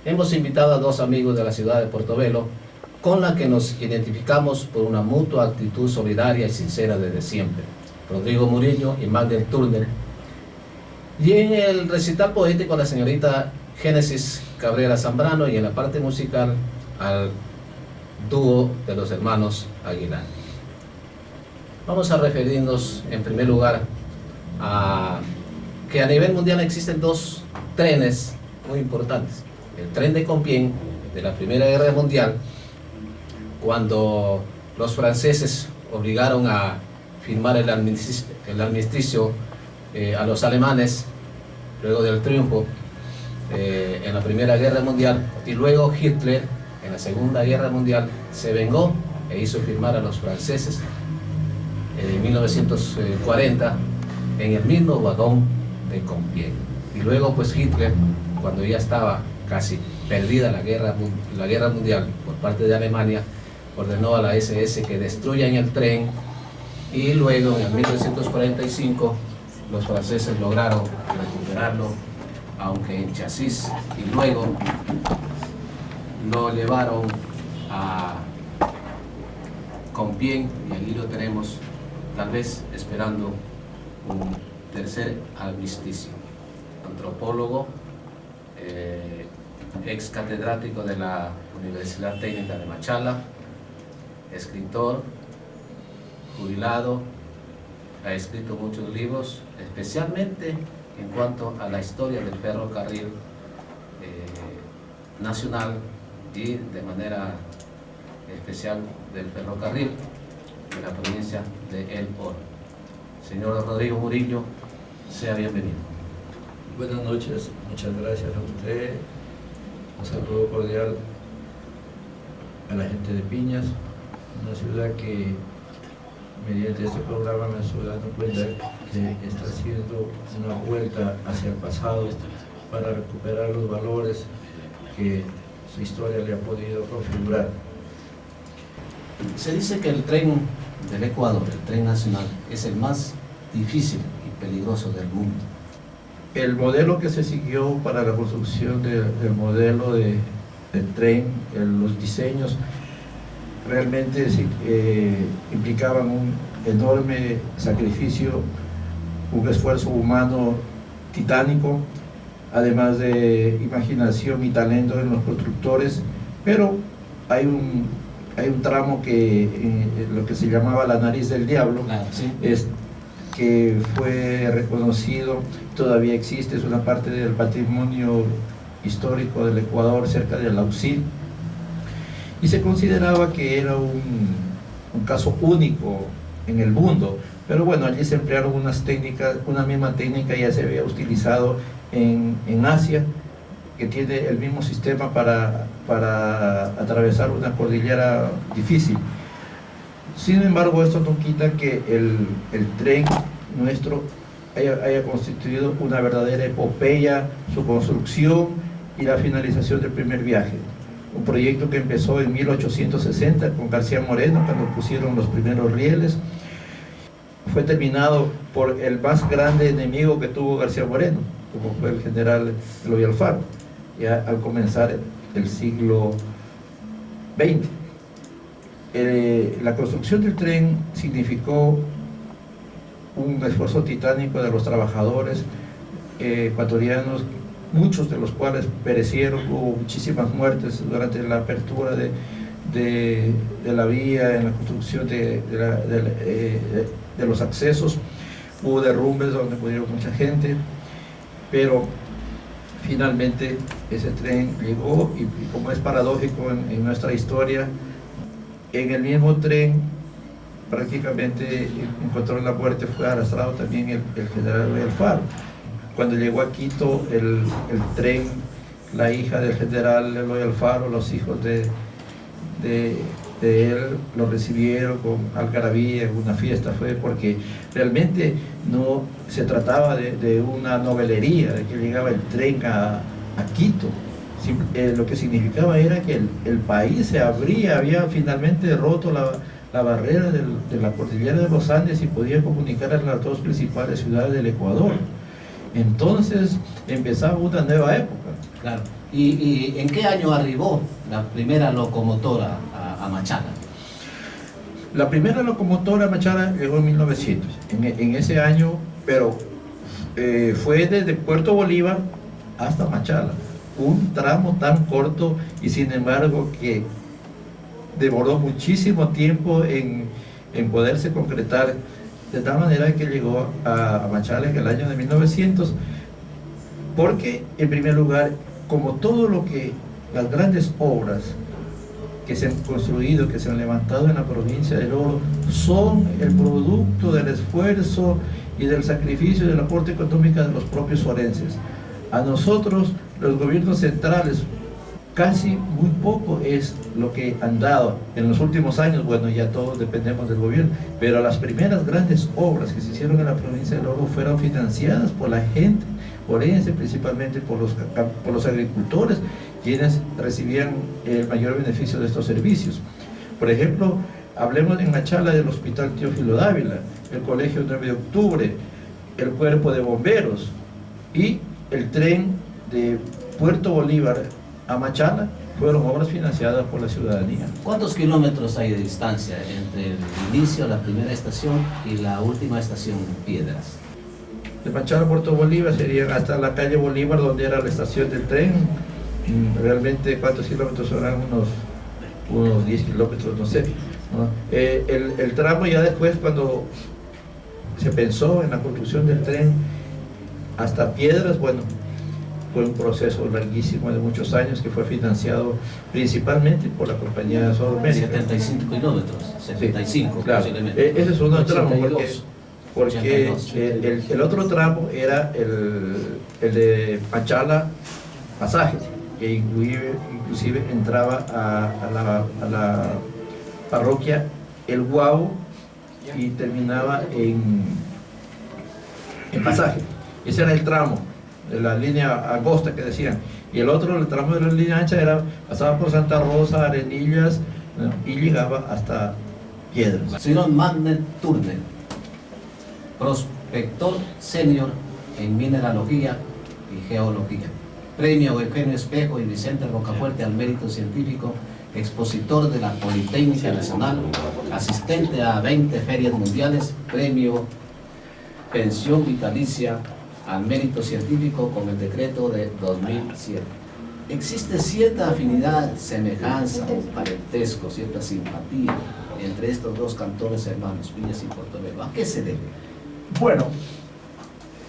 hemos invitado a dos amigos de la ciudad de Portobelo, con la que nos identificamos por una mutua actitud solidaria y sincera desde siempre. Rodrigo Murillo y Magdalena Turner. Y en el recital poético la señorita Génesis Cabrera Zambrano, y en la parte musical al dúo de los hermanos Aguilar. Vamos a referirnos en primer lugar a que a nivel mundial existen dos trenes muy importantes. El tren de Compiègne de la Primera Guerra Mundial, cuando los franceses obligaron a firmar el armisticio a los alemanes luego del triunfo en la Primera Guerra Mundial, y luego Hitler en la Segunda Guerra Mundial se vengó e hizo firmar a los franceses en 1940 en el mismo vagón de Compiègne. Y luego pues Hitler, cuando ya estaba casi perdida la guerra mundial por parte de Alemania, ordenó a la SS que destruyan el tren, y luego en 1945 los franceses lograron recuperarlo, aunque en chasis, y luego lo llevaron a Compiègne, y allí lo tenemos, tal vez esperando un tercer armisticio. Antropólogo, ex catedrático de la Universidad Técnica de Machala, escritor, jubilado, ha escrito muchos libros, especialmente en cuanto a la historia del ferrocarril nacional y de manera especial del ferrocarril de la provincia de El Oro. Señor Rodrigo Murillo, sea bienvenido. Buenas noches, muchas gracias a usted. Un saludo cordial a la gente de Piñas, una ciudad que mediante este programa me estoy dando cuenta que está haciendo una vuelta hacia el pasado para recuperar los valores que su historia le ha podido configurar. Se dice que el tren del Ecuador, el tren nacional, es el más difícil y peligroso del mundo. El modelo que se siguió para la construcción del modelo del tren, los diseños, realmente implicaban un enorme sacrificio, un esfuerzo humano titánico, además de imaginación y talento en los constructores, pero hay un tramo que lo que se llamaba la nariz del diablo, ¿Sí? Que fue reconocido, todavía existe, es una parte del patrimonio histórico del Ecuador cerca de Laucil, y se consideraba que era un caso único en el mundo, pero bueno, allí se emplearon unas técnicas, una misma técnica ya se había utilizado en Asia, que tiene el mismo sistema para atravesar una cordillera difícil. Sin embargo, esto no quita que el tren nuestro haya constituido una verdadera epopeya, su construcción y la finalización del primer viaje. Un proyecto que empezó en 1860 con García Moreno, cuando pusieron los primeros rieles. Fue terminado por el más grande enemigo que tuvo García Moreno, como fue el general Eloy Alfaro, ya al comenzar el siglo XX. La construcción del tren significó un esfuerzo titánico de los trabajadores ecuatorianos, muchos de los cuales perecieron, hubo muchísimas muertes durante la apertura de la vía, en la construcción de los accesos, hubo derrumbes donde murieron mucha gente, pero finalmente ese tren llegó, y como es paradójico en nuestra historia, en el mismo tren prácticamente encontró la muerte, fue arrastrado también el general Eloy Alfaro. Cuando llegó a Quito el tren, la hija del general Eloy Alfaro, los hijos de él lo recibieron con algarabía, una fiesta, fue porque realmente no se trataba de una novelería, de que llegaba el tren a Quito. Lo que significaba era que el país se abría, había finalmente roto la barrera de la cordillera de los Andes y podía comunicar a las dos principales ciudades del Ecuador. Entonces empezaba una nueva época. Claro. ¿Y en qué año arribó la primera locomotora a Machala? La primera locomotora a Machala llegó en 1900, en ese año, pero fue desde Puerto Bolívar hasta Machala, un tramo tan corto y sin embargo que demoró muchísimo tiempo en poderse concretar, de tal manera que llegó a Machala en el año de 1900, porque en primer lugar, como todo lo que las grandes obras que se han construido, que se han levantado en la provincia del Oro, son el producto del esfuerzo y del sacrificio y del aporte económico de los propios orenses. A nosotros, los gobiernos centrales, casi muy poco es lo que han dado en los últimos años. Bueno, ya todos dependemos del gobierno, pero las primeras grandes obras que se hicieron en la provincia del Oro fueron financiadas por la gente orense, principalmente por los agricultores, quienes recibían el mayor beneficio de estos servicios. Por ejemplo, hablemos en Machala del Hospital Teófilo Dávila, el Colegio 9 de Octubre, el Cuerpo de Bomberos y el tren de Puerto Bolívar a Machala, fueron obras financiadas por la ciudadanía. ¿Cuántos kilómetros hay de distancia entre el inicio, la primera estación y la última estación, Piedras? De Machala a Puerto Bolívar serían hasta la calle Bolívar, donde era la estación del tren. Realmente, ¿cuántos kilómetros serán? Unos 10 kilómetros, no sé, ¿no? El tramo ya después, cuando se pensó en la construcción del tren hasta Piedras, bueno, fue un proceso larguísimo de muchos años que fue financiado principalmente por la compañía Sudamérica. 75 kilómetros, 75, sí, claro. Posiblemente. Ese es uno tramo, 82. porque el otro tramo era el de Machala Pasaje, que inclusive entraba a la parroquia El Guau y terminaba en Pasaje. Ese era el tramo de la línea angosta que decían, y el otro, el tramo de la línea ancha, pasaba por Santa Rosa, Arenillas, ¿no? Y llegaba hasta Piedras. Señor Magnet Turner, prospector senior en mineralogía y geología. Premio Eugenio Espejo y Vicente Rocafuerte al mérito científico, expositor de la Politécnica Nacional, asistente a 20 ferias mundiales, premio pensión vitalicia al mérito científico con el decreto de 2007. Existe cierta afinidad, semejanza, parentesco, cierta simpatía entre estos dos cantones hermanos, Piñas y Portobelo. ¿A qué se debe? Bueno,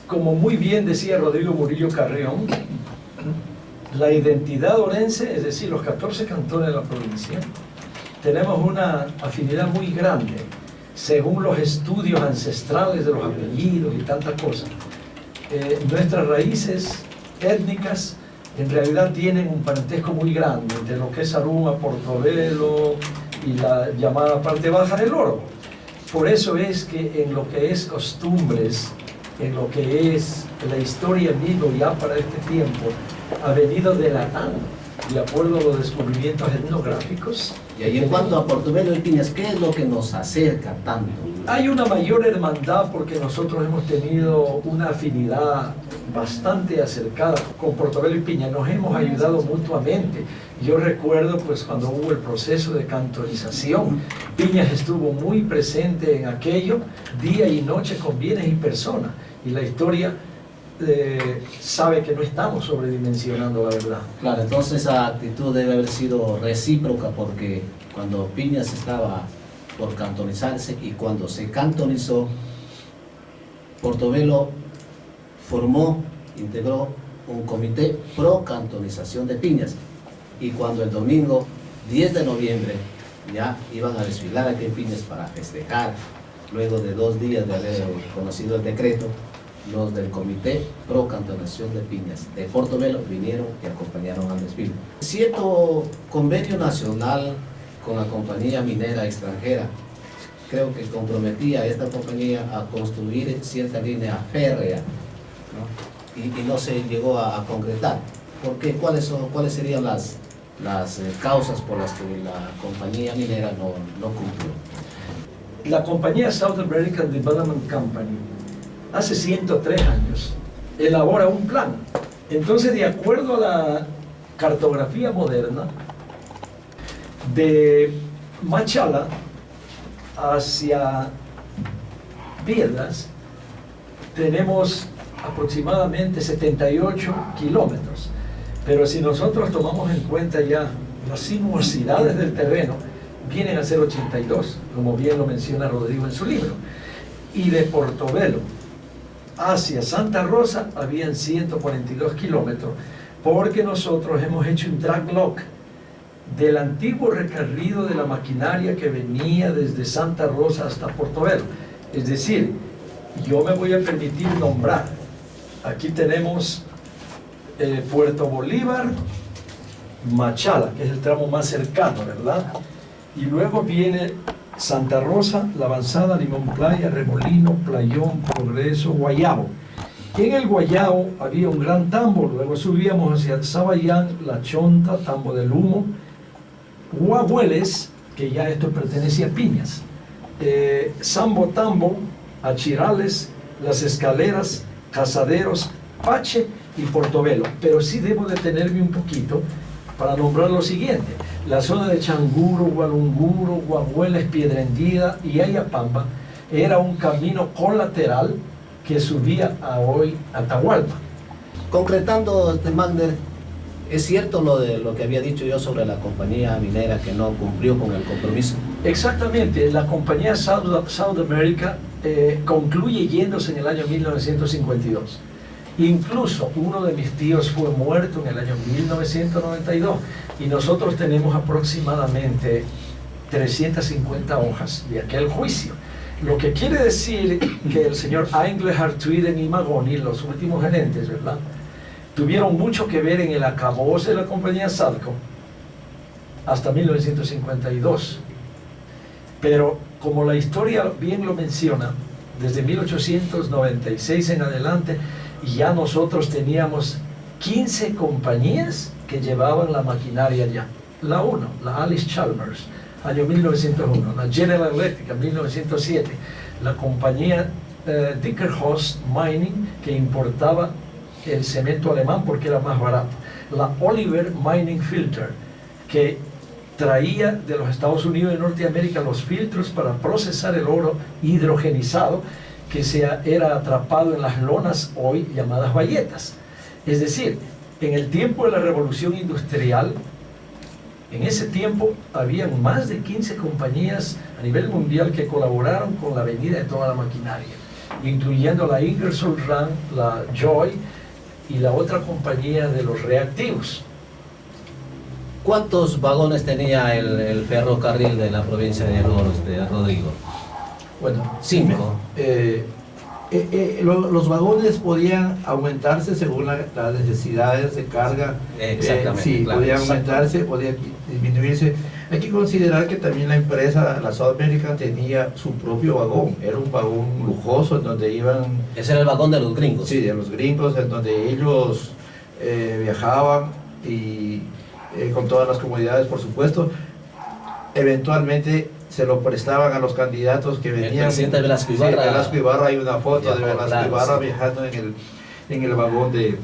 como muy bien decía Rodrigo Murillo Carreón, la identidad orense, es decir, los 14 cantones de la provincia, tenemos una afinidad muy grande, según los estudios ancestrales de los apellidos y tantas cosas. Nuestras raíces étnicas en realidad tienen un parentesco muy grande entre lo que es Aruma, Portobelo y la llamada parte baja del Oro. Por eso es que en lo que es costumbres, en lo que es la historia misma ya para este tiempo, ha venido delatando, de acuerdo a los descubrimientos etnográficos. Y ahí, en cuanto a Portobelo y Piñas, ¿qué es lo que nos acerca tanto? Hay una mayor hermandad porque nosotros hemos tenido una afinidad bastante acercada con Portobelo y Piñas, nos hemos ayudado mutuamente. Yo recuerdo pues cuando hubo el proceso de cantonización, Piñas estuvo muy presente en aquello, día y noche con bienes y personas, y la historia sabe que no estamos sobredimensionando la verdad. Claro, entonces esa actitud debe haber sido recíproca, porque cuando Piñas estaba por cantonizarse y cuando se cantonizó, Portobelo integró un comité pro cantonización de Piñas, y cuando el domingo 10 de noviembre ya iban a desfilar aquí en Piñas para festejar, luego de 2 días de haber conocido el decreto, los del comité pro cantonización de Piñas de Portobelo vinieron y acompañaron al desfile. Cierto convenio nacional con la compañía minera extranjera, creo que comprometía a esta compañía a construir cierta línea férrea, ¿no? Y no se llegó a concretar. ¿Por qué? ¿Cuáles serían las causas por las que la compañía minera no cumplió? La compañía South American Development Company hace 103 años elabora un plan. Entonces, de acuerdo a cartografía moderna, de Machala hacia Piedras, tenemos aproximadamente 78 kilómetros. Pero si nosotros tomamos en cuenta ya las sinuosidades del terreno, vienen a ser 82, como bien lo menciona Rodrigo en su libro. Y de Portobelo hacia Santa Rosa habían 142 kilómetros, porque nosotros hemos hecho un drag lock del antiguo recorrido de la maquinaria que venía desde Santa Rosa hasta Portobelo. Es decir, yo me voy a permitir nombrar. Aquí tenemos Puerto Bolívar, Machala, que es el tramo más cercano, ¿verdad? Y luego viene Santa Rosa, La Avanzada, Limón Playa, Remolino, Playón, Progreso, Guayabo. En el Guayabo había un gran tambo, luego subíamos hacia Sabayán, La Chonta, Tambo del Humo, Guabueles, que ya esto pertenecía a Piñas, Sambo Tambo, Achirales, Las Escaleras, Casaderos, Pache y Portobelo. Pero sí debo detenerme un poquito para nombrar lo siguiente: la zona de Changuro, Gualunguro, Guabueles, Piedra Hendida y Ayapamba era un camino colateral que subía a hoy Atahualpa. Concretando, Magner, ¿es cierto lo que había dicho yo sobre la compañía minera que no cumplió con el compromiso? Exactamente, la compañía South America concluye yéndose en el año 1952. Incluso uno de mis tíos fue muerto en el año 1992 y nosotros tenemos aproximadamente 350 hojas de aquel juicio. Lo que quiere decir que el señor Engelhard, Twiden y Magoni, los últimos gerentes, ¿verdad?, tuvieron mucho que ver en el acabose de la compañía Sadco hasta 1952. Pero como la historia bien lo menciona, desde 1896 en adelante ya nosotros teníamos 15 compañías que llevaban la maquinaria ya. La 1, la Alice Chalmers, año 1901, la General Electric, 1907, la compañía Dickerhorst Mining, que importaba el cemento alemán porque era más barato, la Oliver Mining Filter, que traía de los Estados Unidos de Norteamérica los filtros para procesar el oro hidrogenizado que era atrapado en las lonas hoy llamadas bayetas. Es decir, en el tiempo de la revolución industrial, en ese tiempo habían más de 15 compañías a nivel mundial que colaboraron con la venida de toda la maquinaria, incluyendo la Ingersoll Rand, la Joy y la otra compañía de los reactivos. ¿Cuántos vagones tenía el ferrocarril de la provincia de Rodrigo? Bueno, 5. Los vagones podían aumentarse según las necesidades de carga. Exactamente. Sí, claro, podían aumentarse, podían disminuirse. Hay que considerar que también la empresa, la South American, tenía su propio vagón. Era un vagón lujoso en donde iban... Ese era el vagón de los gringos. Sí, de los gringos, en donde ellos viajaban y con todas las comodidades, por supuesto. Eventualmente se lo prestaban a los candidatos que venían. El presidente Velasco Ibarra. Sí, Velasco Ibarra, hay una foto de Viajó, Velasco claro, Ibarra sí, viajando en el vagón de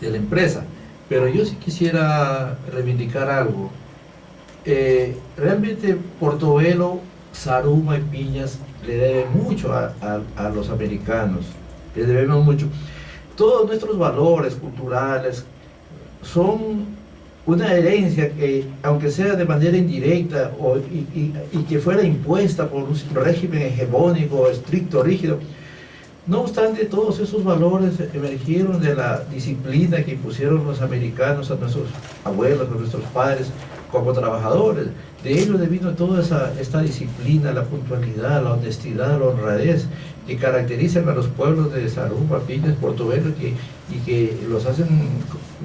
la empresa. Pero yo sí quisiera reivindicar algo. Realmente Portobelo, Zaruma y Piñas le deben mucho a los americanos. Le debemos mucho. Todos nuestros valores culturales son una herencia que, aunque sea de manera indirecta y que fuera impuesta por un régimen hegemónico, estricto, rígido, no obstante, todos esos valores emergieron de la disciplina que impusieron los americanos a nuestros abuelos, a nuestros padres, como trabajadores. De ello devino toda esta disciplina, la puntualidad, la honestidad, la honradez, que caracterizan a los pueblos de Zaruma, Piñas, Portobelo y que los hacen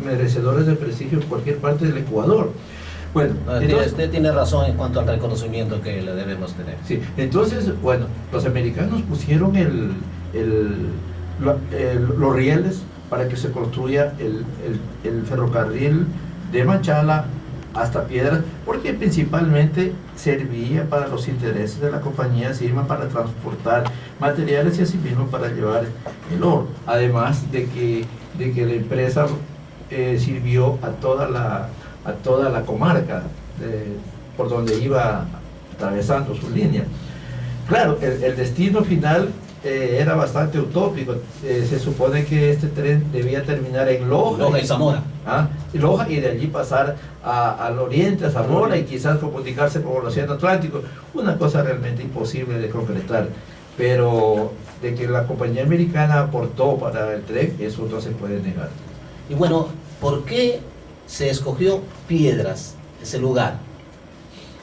merecedores de prestigio en cualquier parte del Ecuador. Bueno, entonces, usted tiene razón en cuanto al reconocimiento que le debemos tener. Sí, entonces, bueno, los americanos pusieron los rieles para que se construya el ferrocarril de Machala hasta Piedras, porque principalmente servía para los intereses de la compañía Sirma para transportar materiales y asimismo para llevar el oro. Además de que la empresa sirvió a toda la comarca por donde iba atravesando su línea. Claro, el destino final era bastante utópico. Se supone que este tren debía terminar en Loja y Zamora. Loja, y de allí pasar al oriente, a Zamora, y quizás comunicarse por el Océano Atlántico. Una cosa realmente imposible de concretar. Pero de que la compañía americana aportó para el tren, eso no se puede negar. Y bueno, ¿por qué se escogió Piedras, ese lugar,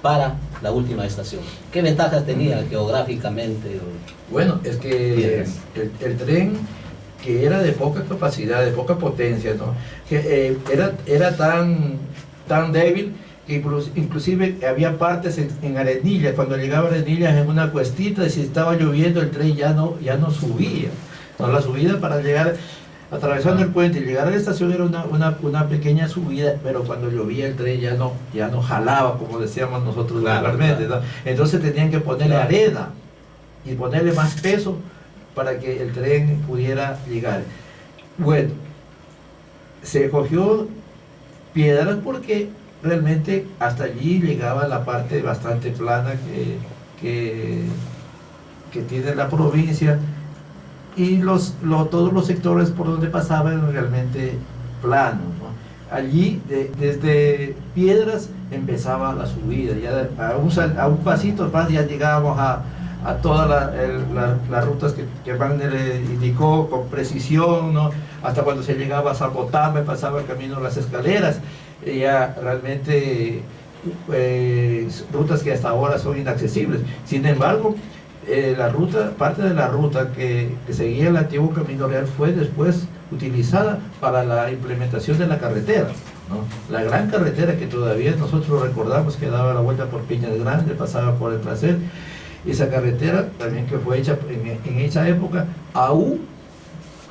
para la última estación? ¿Qué ventajas tenía geográficamente? Bueno, es que el tren, que era de poca capacidad, de poca potencia, ¿no? Que era tan débil que inclusive había partes en Arenillas. Cuando llegaba a Arenillas, en una cuestita, y si estaba lloviendo, el tren ya no subía. No, la subida para llegar, atravesando el puente y llegar a la estación, era una pequeña subida, pero cuando llovía el tren ya no jalaba, como decíamos nosotros regularmente, ¿no? Entonces tenían que ponerle arena y ponerle más peso para que el tren pudiera llegar. Bueno, se cogió Piedras porque realmente hasta allí llegaba la parte bastante plana que tiene la provincia, y todos los sectores por donde pasaban eran realmente planos, ¿no? Allí, desde Piedras, empezaba la subida. Ya a un pasito más ya llegábamos a todas las rutas que Wagner indicó con precisión, ¿no? Hasta cuando se llegaba a Zapotame, pasaba el camino de las escaleras. Ya realmente rutas que hasta ahora son inaccesibles. Sin embargo, parte de la ruta que seguía el antiguo Camino Real fue después utilizada para la implementación de la carretera, ¿no? La gran carretera que todavía nosotros recordamos, que daba la vuelta por Piñas Grande, pasaba por el Placer. Esa carretera también, que fue hecha en esa época, aún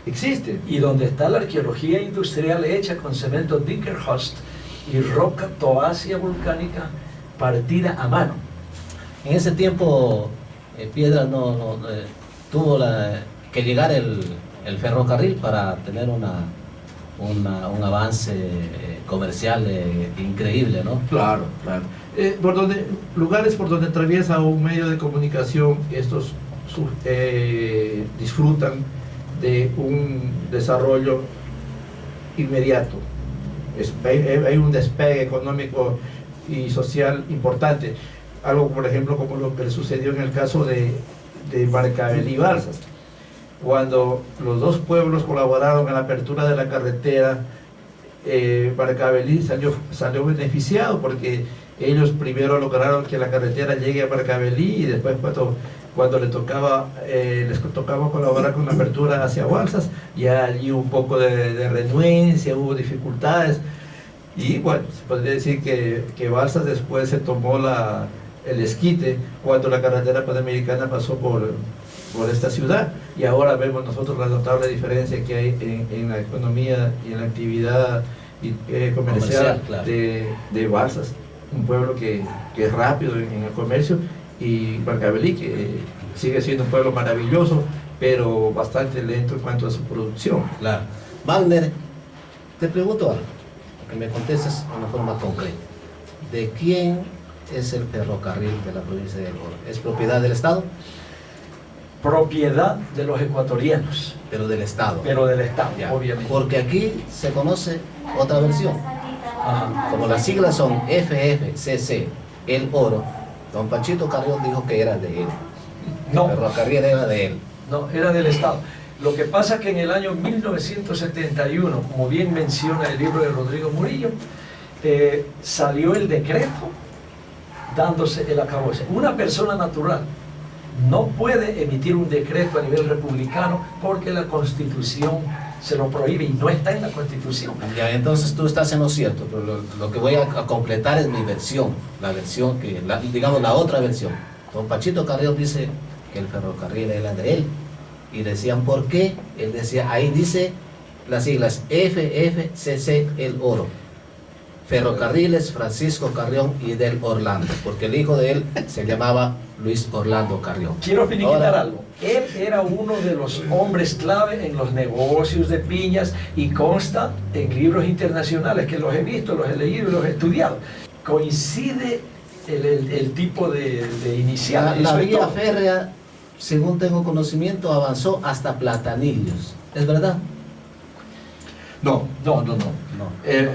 existe. Y donde está la arqueología industrial hecha con cemento Dinkelhorst y roca toácea volcánica partida a mano. En ese tiempo, Piedras tuvo que llegar el ferrocarril para tener un avance comercial increíble, ¿no? Claro. Lugares por donde atraviesa un medio de comunicación, estos disfrutan de un desarrollo inmediato. Hay un despegue económico y social importante. Algo, por ejemplo, como lo que sucedió en el caso de Marcavelí y Balsas. Cuando los dos pueblos colaboraron en la apertura de la carretera, Marcavelí salió beneficiado, porque ellos primero lograron que la carretera llegue a Marcavelí, y después cuando les tocaba colaborar con la apertura hacia Balsas, ya allí un poco de renuencia, hubo dificultades, y bueno, se podría decir que Balsas después se tomó el esquite cuando la carretera panamericana pasó por esta ciudad, y ahora vemos nosotros la notable diferencia que hay en la economía y en la actividad comercial claro, de Balsas, un pueblo que es rápido en el comercio, y Marcavelí, que sigue siendo un pueblo maravilloso, pero bastante lento en cuanto a su producción. Claro. Wagner, te pregunto algo, que me contestes de una forma concreta. ¿De quién es el ferrocarril de la provincia de El Oro? ¿Es propiedad del Estado? Propiedad de los ecuatorianos. Pero del Estado. Pero del Estado, Ya. obviamente. Porque aquí se conoce otra versión. Ajá. Como las siglas son FFCC, El Oro, don Panchito Carrión dijo que era de él. No. El ferrocarril era de él. No, era del Estado. Lo que pasa es que en el año 1971, como bien menciona el libro de Rodrigo Murillo, salió el decreto dándose el acabose. Una persona natural no puede emitir un decreto a nivel republicano porque la Constitución se lo prohíbe, y no está en la Constitución. Ya, entonces tú estás en lo cierto, pero lo que voy a completar es mi versión, digamos la otra versión. Don Panchito Carrión dice que el ferrocarril era de él, y decían ¿por qué? Él decía, ahí dice las siglas FFCC El Oro. Ferrocarriles Francisco Carrión y del Orlando, porque el hijo de él se llamaba Luis Orlando Carrión. Quiero finiquitar Ahora, algo. Él era uno de los hombres clave en los negocios de piñas y consta en libros internacionales que los he visto, los he leído y los he estudiado. Coincide el tipo de inicial. La Eso es vía todo. férrea, según tengo conocimiento, avanzó hasta Platanillos. ¿Es verdad? No, No. No.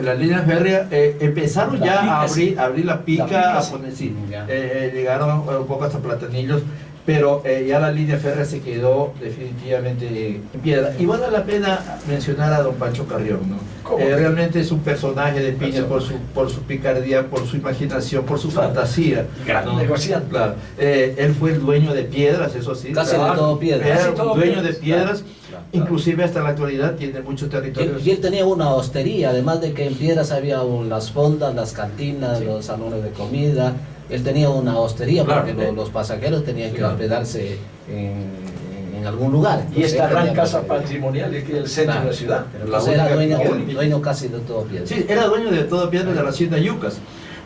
la línea férrea empezaron La ya pica, a sí. abrir la pica, La pica, a sí. poner, sí, Ya. llegaron un poco hasta Platanillos, pero ya la línea férrea se quedó definitivamente en piedra. Y vale la pena mencionar a don Pancho Carrión, ¿no? ¿Cómo? Realmente es un personaje de piñas por su picardía, por su imaginación, por su Claro. fantasía. Gran ¿no? negociante. Claro. Él fue el dueño de piedras, eso sí. Casi claro. de todo piedras. Era Casi todo dueño de piedras, piedras, Claro. inclusive hasta la actualidad tiene muchos territorios. Y él tenía una hostería, además de que en Piedras había las fondas, las cantinas, Sí. los salones de comida. Él tenía una hostería Claro, porque los pasajeros tenían que claro. hospedarse en algún lugar. Y Entonces, esta él gran tenía casa que- patrimonial de aquí del centro Claro. de la ciudad. Pero La entonces era única- dueño, la única. dueño casi de todo Piedras. Sí, era dueño de toda piedra de la hacienda Yucas.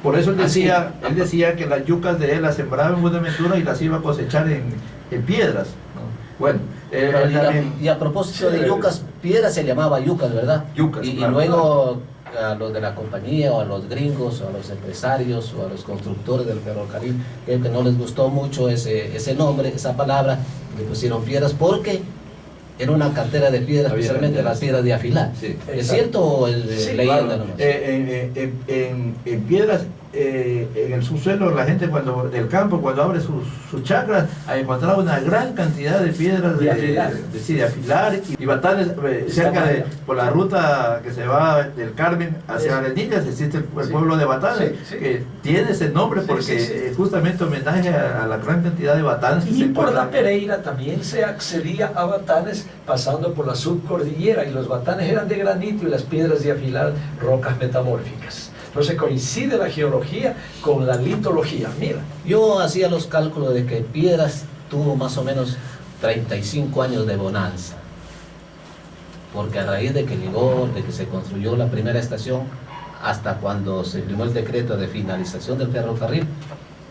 Por eso él decía que las yucas de él las sembraba en Buenaventura y las iba a cosechar en piedras, ¿no? Bueno, él también- Y a propósito Sí, de yucas, Piedras se llamaba yucas, ¿verdad? Yucas, Y claro. luego a los de la compañía, o a los gringos, o a los empresarios, o a los constructores del ferrocarril, creo que no les gustó mucho ese nombre, esa palabra, le pusieron Piedras porque era una cantera de piedras, Había especialmente piedras. las piedras de afilar. Sí. ¿Es Exacto. cierto o es Sí, leyenda Claro, nomás? en piedras, en el subsuelo, la gente del campo, cuando abre sus chakras, ha encontrado una gran cantidad de piedras De afilar. de afilar y batanes cerca de, por la ruta que se va del Carmen hacia Arenillas, existe el Sí. pueblo de Batanes, Sí, sí. que tiene ese nombre Sí, porque sí, sí. es justamente homenaje a la gran cantidad de batanes que Y se por la encuentran. Pereira también se accedía a Batanes pasando por la subcordillera y los Batanes eran de granito y las piedras de afilar rocas metamórficas. Entonces coincide la geología con la litología. Mira, Yo hacía los cálculos de que Piedras tuvo más o menos 35 años de bonanza, porque a raíz de que llegó, de que se construyó la primera estación, hasta cuando se firmó el decreto de finalización del ferrocarril,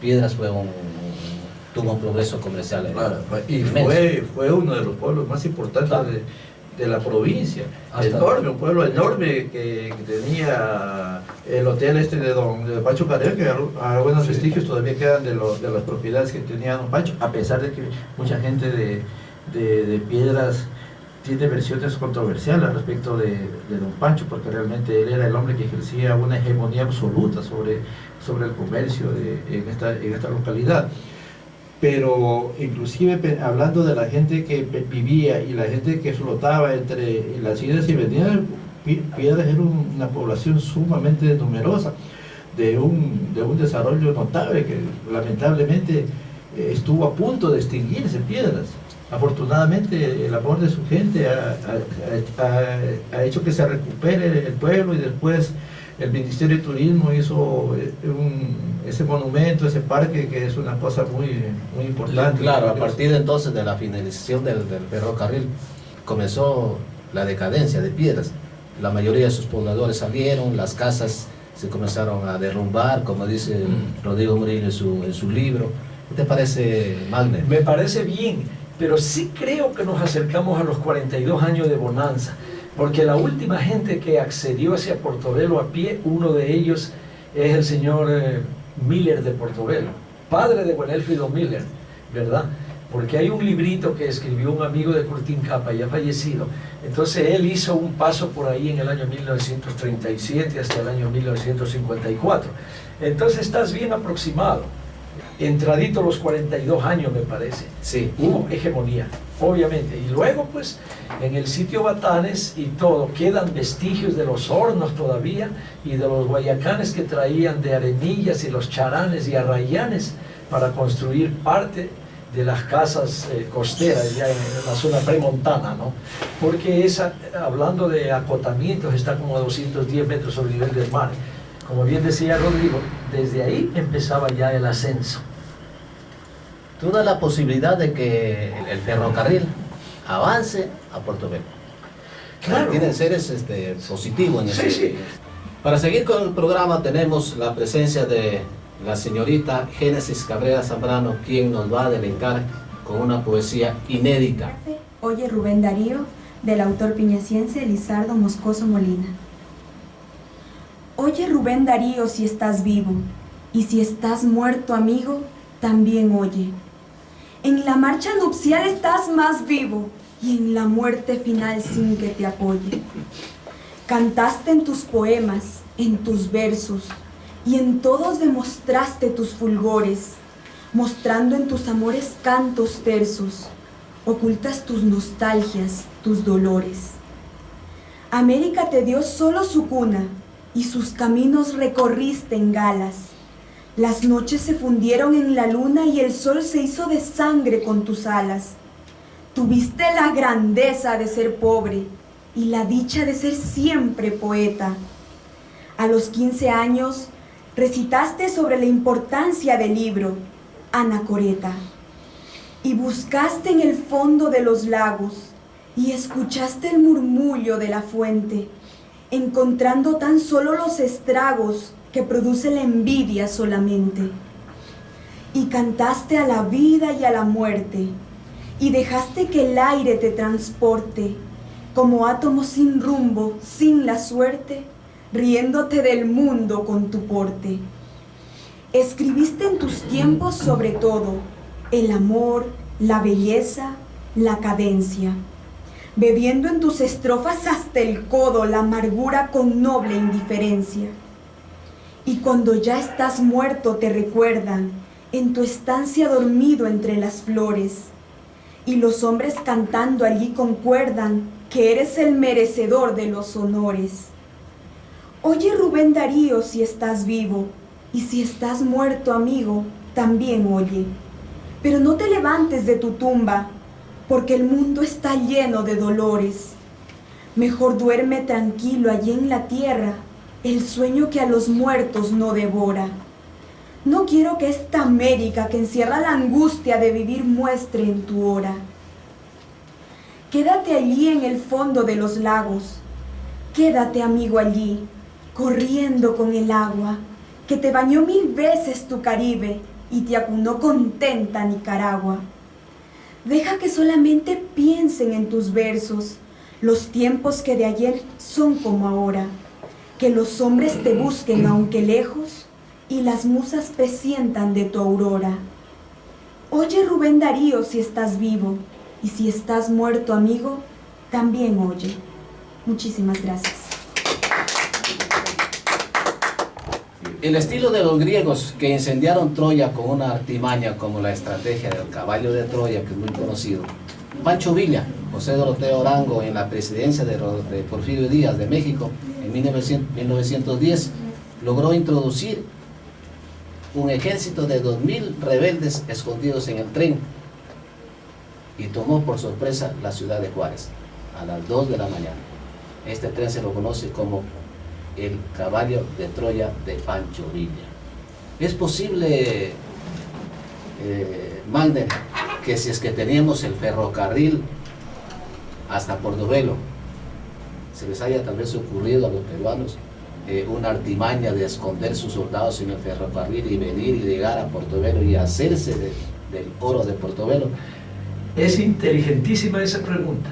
Piedras tuvo un progreso comercial Claro, y inmenso. fue uno de los pueblos más importantes Claro. de la provincia. Hasta Enorme, un pueblo enorme que tenía el hotel de Pancho Carrión, que algunos Sí. vestigios todavía quedan de las propiedades que tenía don Pancho, a pesar de que mucha gente de Piedras tiene versiones controversiales respecto de don Pancho, porque realmente él era el hombre que ejercía una hegemonía absoluta sobre el comercio en esta localidad. Pero inclusive hablando de la gente que vivía y la gente que flotaba entre las idas y venidas, Piedras era una población sumamente numerosa, de un desarrollo notable que lamentablemente estuvo a punto de extinguirse Piedras. Afortunadamente el amor de su gente ha hecho que se recupere el pueblo y después el Ministerio de Turismo hizo ese monumento, ese parque, que es una cosa muy importante. Claro, a partir de entonces de la finalización del ferrocarril comenzó la decadencia de Piedras. La mayoría de sus pobladores salieron, las casas se comenzaron a derrumbar, como dice Rodrigo Murillo en su libro. ¿Qué te parece, Magner? me parece bien, pero sí creo que nos acercamos a los 42 años de bonanza, porque la última gente que accedió hacia Portobelo a pie, uno de ellos es el señor Miller de Portobelo, padre de Buenelfido Miller, ¿verdad? Porque hay un librito que escribió un amigo de Curtín Capa, ya fallecido. Entonces él hizo un paso por ahí en el año 1937 hasta el año 1954. Entonces estás bien aproximado. Entradito los 42 años, me parece. Sí. Hubo hegemonía, obviamente. Y luego, pues, en el sitio Batanes y todo, quedan vestigios de los hornos todavía y de los guayacanes que traían de Arenillas y los charanes y arrayanes para construir parte de las casas costeras ya en la zona premontana, ¿no? Porque hablando de acotamientos, está como a 210 metros sobre el nivel del mar. Como bien decía Rodrigo, desde ahí empezaba ya el ascenso. Tú das la posibilidad de que el ferrocarril avance a Portobelo. Claro. Tiene seres positivo en Sí, ese. sí. Para seguir con el programa tenemos la presencia de la señorita Génesis Cabrera Zambrano, quien nos va a deleitar con una poesía inédita. Oye Rubén Darío, del autor piñaciense Lizardo Moscoso Molina. Oye Rubén Darío si estás vivo, y si estás muerto amigo, también oye. En la marcha nupcial estás más vivo, y en la muerte final sin que te apoye. Cantaste en tus poemas, en tus versos, y en todos demostraste tus fulgores, mostrando en tus amores cantos tersos, ocultas tus nostalgias, tus dolores. América te dio solo su cuna, y sus caminos recorriste en galas. Las noches se fundieron en la luna y el sol se hizo de sangre con tus alas. Tuviste la grandeza de ser pobre y la dicha de ser siempre poeta. A los 15 años recitaste sobre la importancia del libro, Anacoreta, y buscaste en el fondo de los lagos y escuchaste el murmullo de la fuente, encontrando tan solo los estragos que produce la envidia solamente. Y cantaste a la vida y a la muerte, y dejaste que el aire te transporte, como átomo sin rumbo, sin la suerte, riéndote del mundo con tu porte. Escribiste en tus tiempos sobre todo el amor, la belleza, la cadencia, bebiendo en tus estrofas hasta el codo la amargura con noble indiferencia. Y cuando ya estás muerto te recuerdan en tu estancia dormido entre las flores, y los hombres cantando allí concuerdan que eres el merecedor de los honores. Oye Rubén Darío si estás vivo, y si estás muerto amigo, también oye. Pero no te levantes de tu tumba, porque el mundo está lleno de dolores. Mejor duerme tranquilo allí en la tierra, el sueño que a los muertos no devora. No quiero que esta América que encierra la angustia de vivir muestre en tu hora. Quédate allí en el fondo de los lagos, quédate amigo allí, corriendo con el agua, que te bañó 1000 veces tu Caribe y te acunó contenta Nicaragua. Deja que solamente piensen en tus versos los tiempos que de ayer son como ahora, que los hombres te busquen aunque lejos y las musas presientan de tu aurora. Oye Rubén Darío si estás vivo, y si estás muerto amigo, también oye. Muchísimas gracias. El estilo de los griegos que incendiaron Troya con una artimaña como la estrategia del caballo de Troya, que es muy conocido. Pancho Villa, José Doroteo Arango en la presidencia de Porfirio Díaz de México en 1910 logró introducir un ejército de 2000 rebeldes escondidos en el tren y tomó por sorpresa la ciudad de Juárez a las 2 de la mañana. Este tren se lo conoce como el caballo de Troya de Pancho Villa. Es posible, Magden, que si es que teníamos el ferrocarril hasta Portobelo, se les haya tal vez ocurrido a los peruanos una artimaña de esconder sus soldados en el ferrocarril y venir y llegar a Portobelo y hacerse del oro de Portobelo. Es inteligentísima esa pregunta,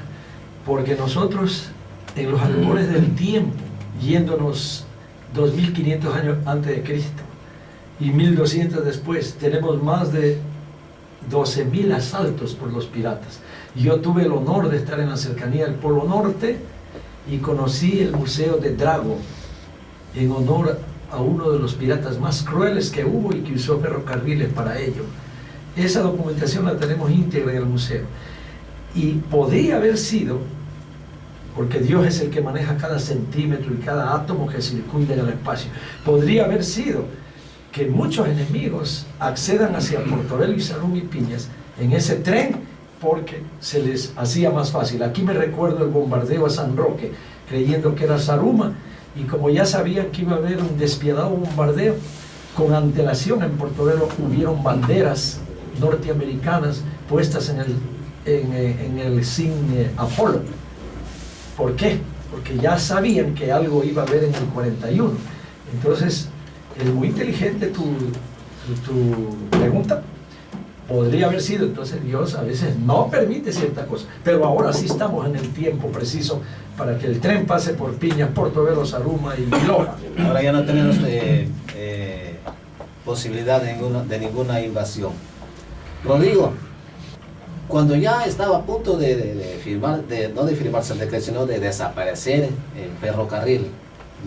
porque nosotros en los albores del tiempo, yéndonos 2500 años antes de Cristo y 1200 después, tenemos más de 12.000 asaltos por los piratas. Yo tuve el honor de estar en la cercanía del Polo Norte y conocí el Museo de Drago en honor a uno de los piratas más crueles que hubo y que usó ferrocarriles para ello. Esa documentación la tenemos íntegra en el museo. Y podría haber sido, porque Dios es el que maneja cada centímetro y cada átomo que circunda en el espacio, podría haber sido que muchos enemigos accedan hacia Portobelo y Saruma y Piñas en ese tren porque se les hacía más fácil. Aquí me recuerdo el bombardeo a San Roque, creyendo que era Saruma, y como ya sabían que iba a haber un despiadado bombardeo, con antelación en Portobelo hubieron banderas norteamericanas puestas en el signo Apolo. ¿Por qué? porque ya sabían que algo iba a haber en el 41. Entonces, es muy inteligente tu pregunta. Podría haber sido, entonces Dios a veces no permite ciertas cosas, pero ahora sí estamos en el tiempo preciso para que el tren pase por Piñas, Portobelo, Zaruma y Loja. Ahora ya no tenemos posibilidad de ninguna invasión. Rodrigo, cuando ya estaba a punto de firmar, no de firmarse el decreto, sino de desaparecer el ferrocarril,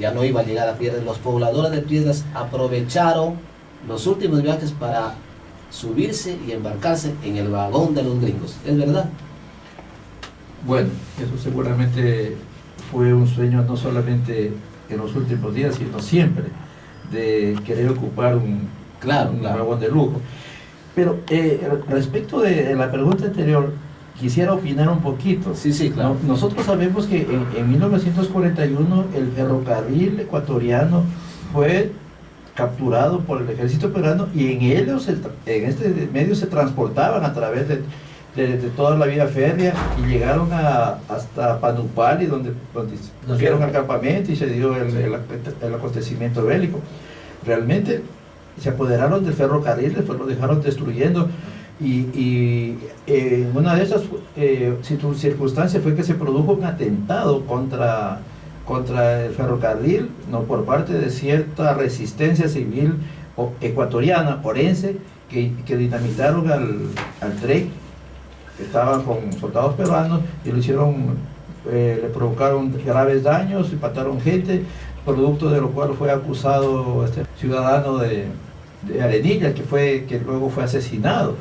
ya no iba a llegar a Piedras, los pobladores de Piedras aprovecharon los últimos viajes para subirse y embarcarse en el vagón de los gringos. ¿Es verdad? Bueno, eso seguramente fue un sueño no solamente en los últimos días, sino siempre, de querer ocupar un vagón de lujo. Pero respecto de la pregunta anterior, quisiera opinar un poquito. Sí, claro. Nosotros sabemos que en 1941 el ferrocarril ecuatoriano fue capturado por el ejército peruano, y en este medio se transportaban a través de toda la vía férrea y llegaron hasta Panupali, donde pusieron al campamento y se dio el acontecimiento bélico. Realmente se apoderaron del ferrocarril, después lo dejaron destruyendo, y una de esas circunstancias fue que se produjo un atentado contra el ferrocarril, no, por parte de cierta resistencia civil ecuatoriana, orense, que dinamitaron al tren, que estaban con soldados peruanos, y lo hicieron, le provocaron graves daños y mataron gente, producto de lo cual fue acusado este ciudadano de Arenilla, que luego fue asesinado.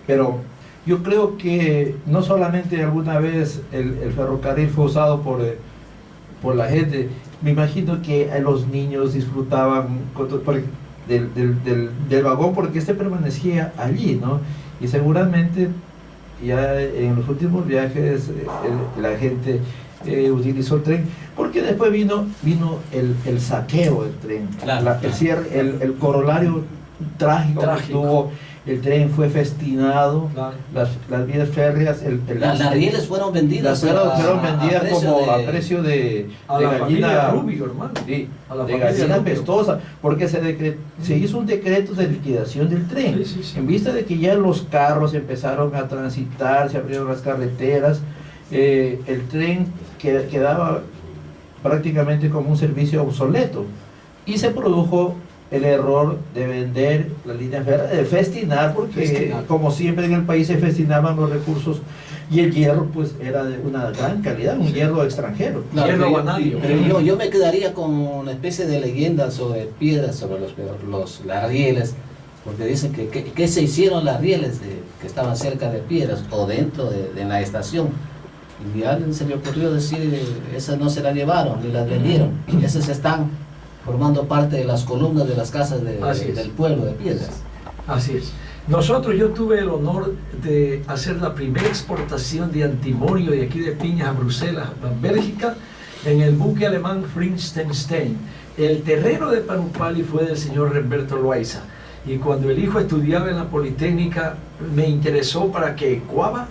Pero yo creo que no solamente alguna vez el ferrocarril fue usado por la gente, me imagino que los niños disfrutaban del vagón, porque este permanecía allí, ¿no? Y seguramente ya en los últimos viajes la gente utilizó el tren, porque después vino el saqueo del tren, claro, el cierre, el corolario trágico que tuvo. El tren fue festinado, claro. Las vías férreas, las rieles fueron vendidas. Fueron vendidas a precio de gallina Rubio, hermano. Sí, de gallina pestosa, porque se hizo un decreto de liquidación del tren. Sí. En vista de que ya los carros empezaron a transitar, se abrieron las carreteras, el tren quedaba prácticamente como un servicio obsoleto, y se produjo el error de vender la línea férrea, de festinar, porque como siempre en el país se festinaban los recursos, y el hierro pues era de una gran calidad, un hierro extranjero. Hierro vanadio. Pero yo me quedaría con una especie de leyenda sobre Piedras, sobre las rieles, porque dicen que se hicieron las rieles que estaban cerca de Piedras o dentro de la estación. Y a alguien se le ocurrió decir, esas no se las llevaron ni las vendieron, esas están formando parte de las columnas de las casas del pueblo de Piedras. Así es. Yo tuve el honor de hacer la primera exportación de antimonio de aquí de Piñas a Bruselas, a Bélgica, en el buque alemán Frinstenstein. El terreno de Panupali fue del señor Remberto Loaiza, y cuando el hijo estudiaba en la Politécnica me interesó para que Ecuava,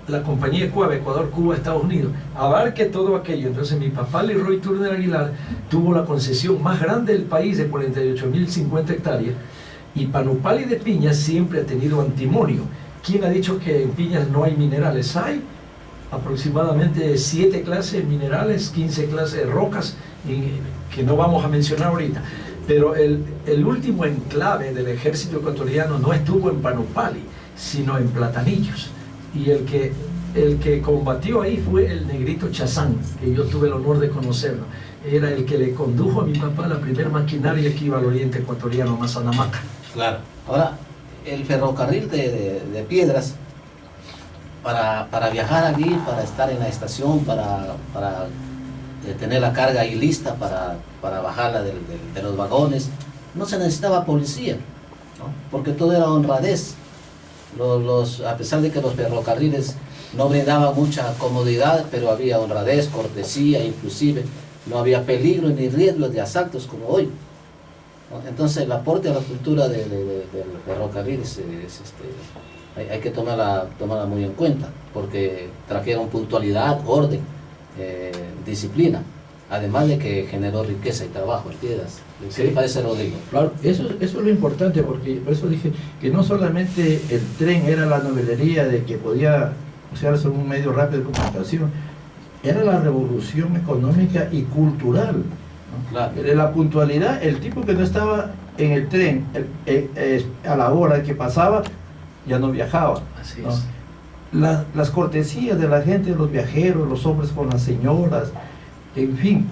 la compañía Ecuava, Ecuador, Cuba, Estados Unidos, abarque todo aquello. Entonces mi papá Leroy Turner Aguilar tuvo la concesión más grande del país, de 48.050 hectáreas, y Panupali de Piñas siempre ha tenido antimonio. ¿Quién ha dicho que en Piñas no hay minerales? Hay aproximadamente 7 clases de minerales, 15 clases de rocas, que no vamos a mencionar ahorita. Pero el último enclave del ejército ecuatoriano no estuvo en Panupali, sino en Platanillos. Y el que combatió ahí fue el negrito Chazán, que yo tuve el honor de conocerlo. Era el que le condujo a mi papá la primera maquinaria que iba al oriente ecuatoriano, Mazanamaca. Claro. Ahora, el ferrocarril de Piedras, para viajar allí, para estar en la estación, para tener la carga ahí lista, para bajarla de los vagones, no se necesitaba policía, ¿no? Porque todo era honradez. A pesar de que los ferrocarriles no brindaban mucha comodidad, pero había honradez, cortesía, inclusive no había peligro ni riesgos de asaltos como hoy, ¿no? Entonces el aporte a la cultura del ferrocarril hay que tomarla muy en cuenta, porque trajeron puntualidad, orden, disciplina, además de que generó riqueza y trabajo en Piedras. ¿Qué le parece, Rodrigo? Claro, eso es lo importante, porque por eso dije que no solamente el tren era la novelería de que podía usarse un medio rápido de comunicación, era la revolución económica y cultural, ¿no? Claro. De la puntualidad, el tipo que no estaba en el tren a la hora que pasaba, ya no viajaba, Así ¿no? es. Las cortesías de la gente, los viajeros, los hombres con las señoras, en fin,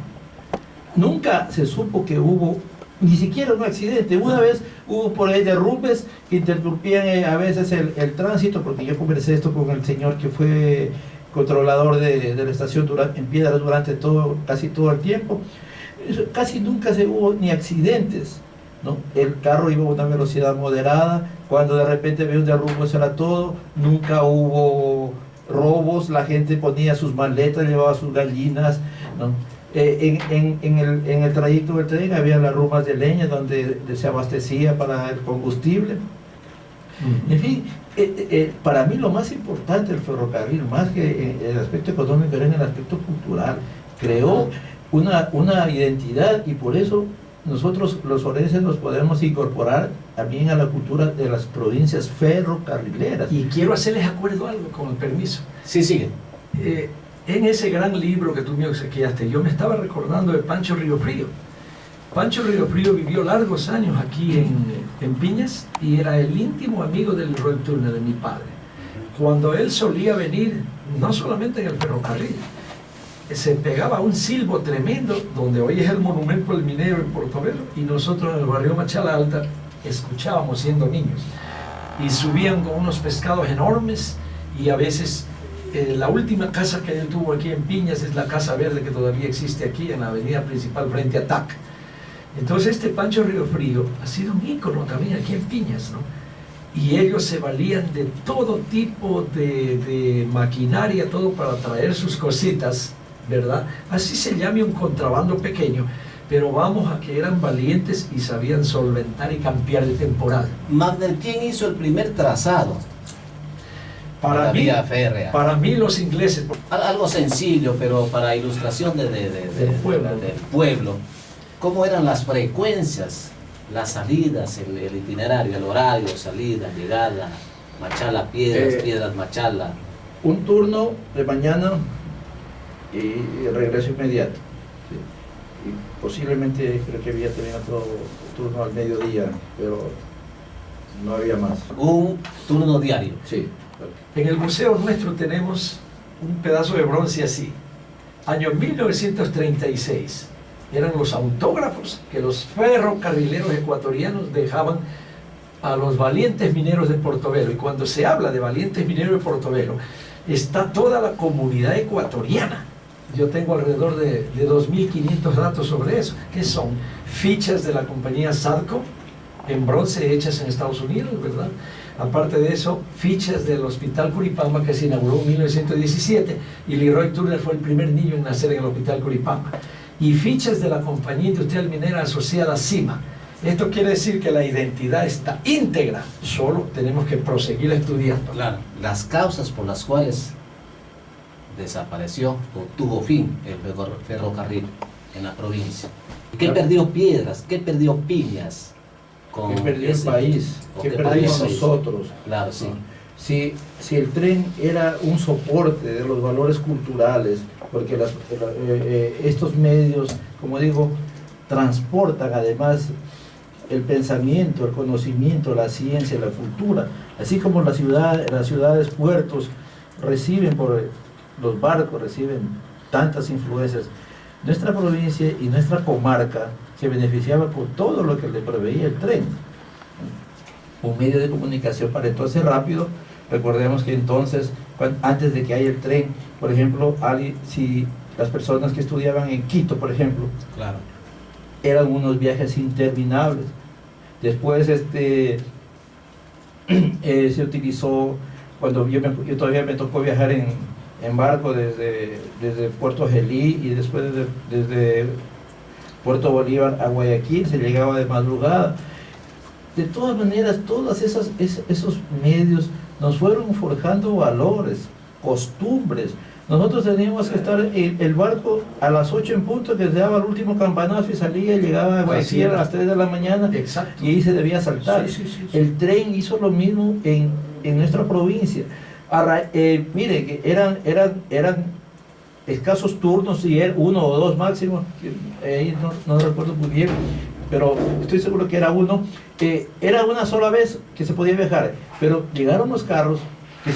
nunca se supo que hubo ni siquiera un accidente. Una vez hubo por ahí derrumbes que interrumpían a veces el tránsito, porque yo conversé esto con el señor que fue controlador de la estación en Piedras durante casi todo el tiempo. Casi nunca se hubo ni accidentes, ¿no? El carro iba a una velocidad moderada, cuando de repente había un derrumbe eso era todo, nunca hubo robos, la gente ponía sus maletas, llevaba sus gallinas, ¿no? En el trayecto del tren había las rumas de leña donde se abastecía para el combustible. En fin, para mí lo más importante del ferrocarril, más que el aspecto económico, era en el aspecto cultural. Creó una identidad, y por eso nosotros los orenses nos podemos incorporar también a la cultura de las provincias ferrocarrileras. Y quiero hacerles acuerdo algo, con el permiso. Sí, sigue. En ese gran libro que tú me obsequiaste, yo me estaba recordando de Pancho Riofrío. Pancho Riofrío vivió largos años aquí en Piñas y era el íntimo amigo del Leroy Turner, de mi padre. Cuando él solía venir, no solamente en el ferrocarril, se pegaba un silbo tremendo, donde hoy es el monumento al minero en Portobelo, y nosotros en el barrio Machala Alta escuchábamos siendo niños. Y subían con unos pescados enormes, y a veces la última casa que él tuvo aquí en Piñas es la Casa Verde, que todavía existe aquí en la avenida principal frente a TAC. Entonces este Pancho Riofrío ha sido un ícono también aquí en Piñas, ¿no? Y ellos se valían de todo tipo de maquinaria, todo para traer sus cositas, ¿verdad? Así se llame un contrabando pequeño, pero vamos a que eran valientes y sabían solventar y cambiar el temporal. Magdel, ¿quién hizo el primer trazado Para la mí, vía férrea? para mí los ingleses, Algo sencillo, pero para ilustración del pueblo. ¿Cómo eran las frecuencias, las salidas, el itinerario, el horario, salida, llegada, Machala, Piedras, Piedras, Machala? Un turno de mañana y regreso inmediato. ¿Sí? Y posiblemente creo que había también otro turno al mediodía, pero no había más. Un turno diario. Sí. en el museo nuestro tenemos un pedazo de bronce así, año 1936. Eran los autógrafos que los ferrocarrileros ecuatorianos dejaban a los valientes mineros de Portobelo. Y cuando se habla de valientes mineros de Portobelo, está toda la comunidad ecuatoriana. Yo tengo alrededor de 2.500 datos sobre eso, que son fichas de la compañía Sadco, en bronce, hechas en Estados Unidos, ¿verdad? Aparte de eso, fichas del Hospital Curipamba, que se inauguró en 1917, y Leroy Turner fue el primer niño en nacer en el Hospital Curipamba. Y fichas de la Compañía Industrial Minera Asociada CIMA. Esto quiere decir que la identidad está íntegra, solo tenemos que proseguir estudiando. Claro, las causas por las cuales desapareció o tuvo fin el ferrocarril en la provincia. ¿Qué perdió Piedras? ¿Qué perdió Piñas? ¿Qué perdió el país? ¿Qué perdimos nosotros? Claro, sí. Si el tren era un soporte de los valores culturales, porque estos medios, como digo, transportan además el pensamiento, el conocimiento, la ciencia, la cultura, así como las ciudades, puertos reciben por los barcos, reciben tantas influencias. Nuestra provincia y nuestra comarca se beneficiaba con todo lo que le proveía el tren. Un medio de comunicación para entonces rápido. Recordemos que entonces, antes de que haya el tren, por ejemplo, si las personas que estudiaban en Quito, por ejemplo, Claro. eran unos viajes interminables. Después se utilizó, cuando yo todavía me tocó viajar en barco desde Puerto Gelí y después desde Puerto Bolívar a Guayaquil, se llegaba de madrugada. De todas maneras, todos esos medios nos fueron forjando valores, costumbres, Nosotros teníamos que estar en el barco a las 8 en punto, que se daba el último campanazo y salía, llegaba a Guayaquil a las 3 de la mañana. Exacto. Y ahí se debía saltar. Sí. El tren hizo lo mismo en nuestra provincia. Mire, que eran escasos turnos, y era uno o dos máximo, ahí no recuerdo muy bien, pero estoy seguro que era uno. Era una sola vez que se podía viajar, pero llegaron los carros que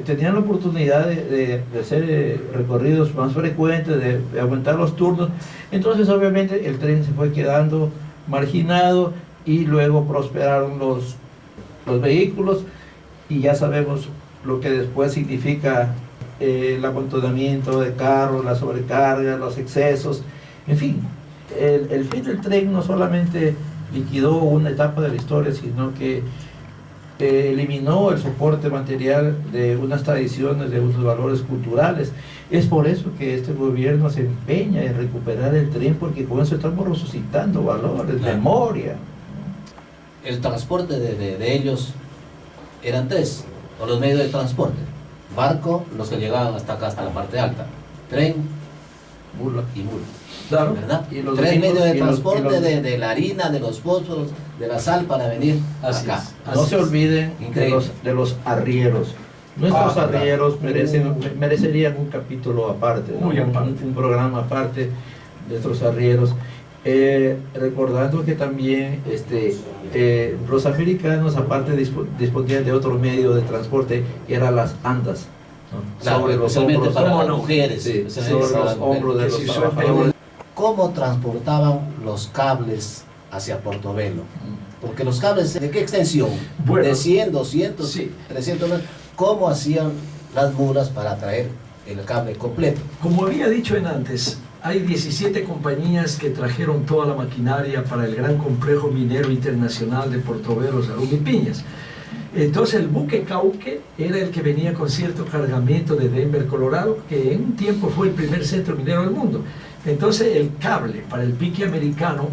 tenían la oportunidad de hacer recorridos más frecuentes, de aumentar los turnos. Entonces obviamente el tren se fue quedando marginado y luego prosperaron los vehículos, y ya sabemos lo que después significa el amontonamiento de carros, la sobrecarga, los excesos, en fin. El fin del tren no solamente liquidó una etapa de la historia, sino que eliminó el soporte material de unas tradiciones, de unos valores culturales. Es por eso que este gobierno se empeña en recuperar el tren, porque con eso estamos resucitando valores, claro, memoria. El transporte de ellos eran tres, o los medios de transporte: barco, los que llegaban hasta acá, hasta la parte alta; tren, mula y mula. Claro. ¿Verdad? Y los Tres medios de y los- transporte de la harina, de los fósforos, de la sal, para venir Así acá. es. No se olviden Increíble. de los arrieros. Nuestros claro. arrieros merecerían un capítulo aparte, ¿no? Muy aparte. Un programa aparte de nuestros arrieros. Recordando que también los americanos, aparte, disponían de otro medio de transporte, que eran las andas, ¿no? Claro, Sobre los especialmente hombros, para ¿cómo las no? mujeres. sí, especialmente sobre para los las mujeres. hombros de Que los si hizo en trabajadores. ¿Cómo transportaban los cables hacia Portobelo? Porque los cables, ¿de qué extensión? Bueno, de 100, 200, sí. 300 metros. ¿Cómo hacían las mulas para traer el cable completo? Como había dicho en antes, hay 17 compañías que trajeron toda la maquinaria para el gran complejo minero internacional de Portobelo, Salud y Piñas. Entonces el buque Cauque era el que venía con cierto cargamento de Denver, Colorado, que en un tiempo fue el primer centro minero del mundo. Entonces el cable para el pique americano,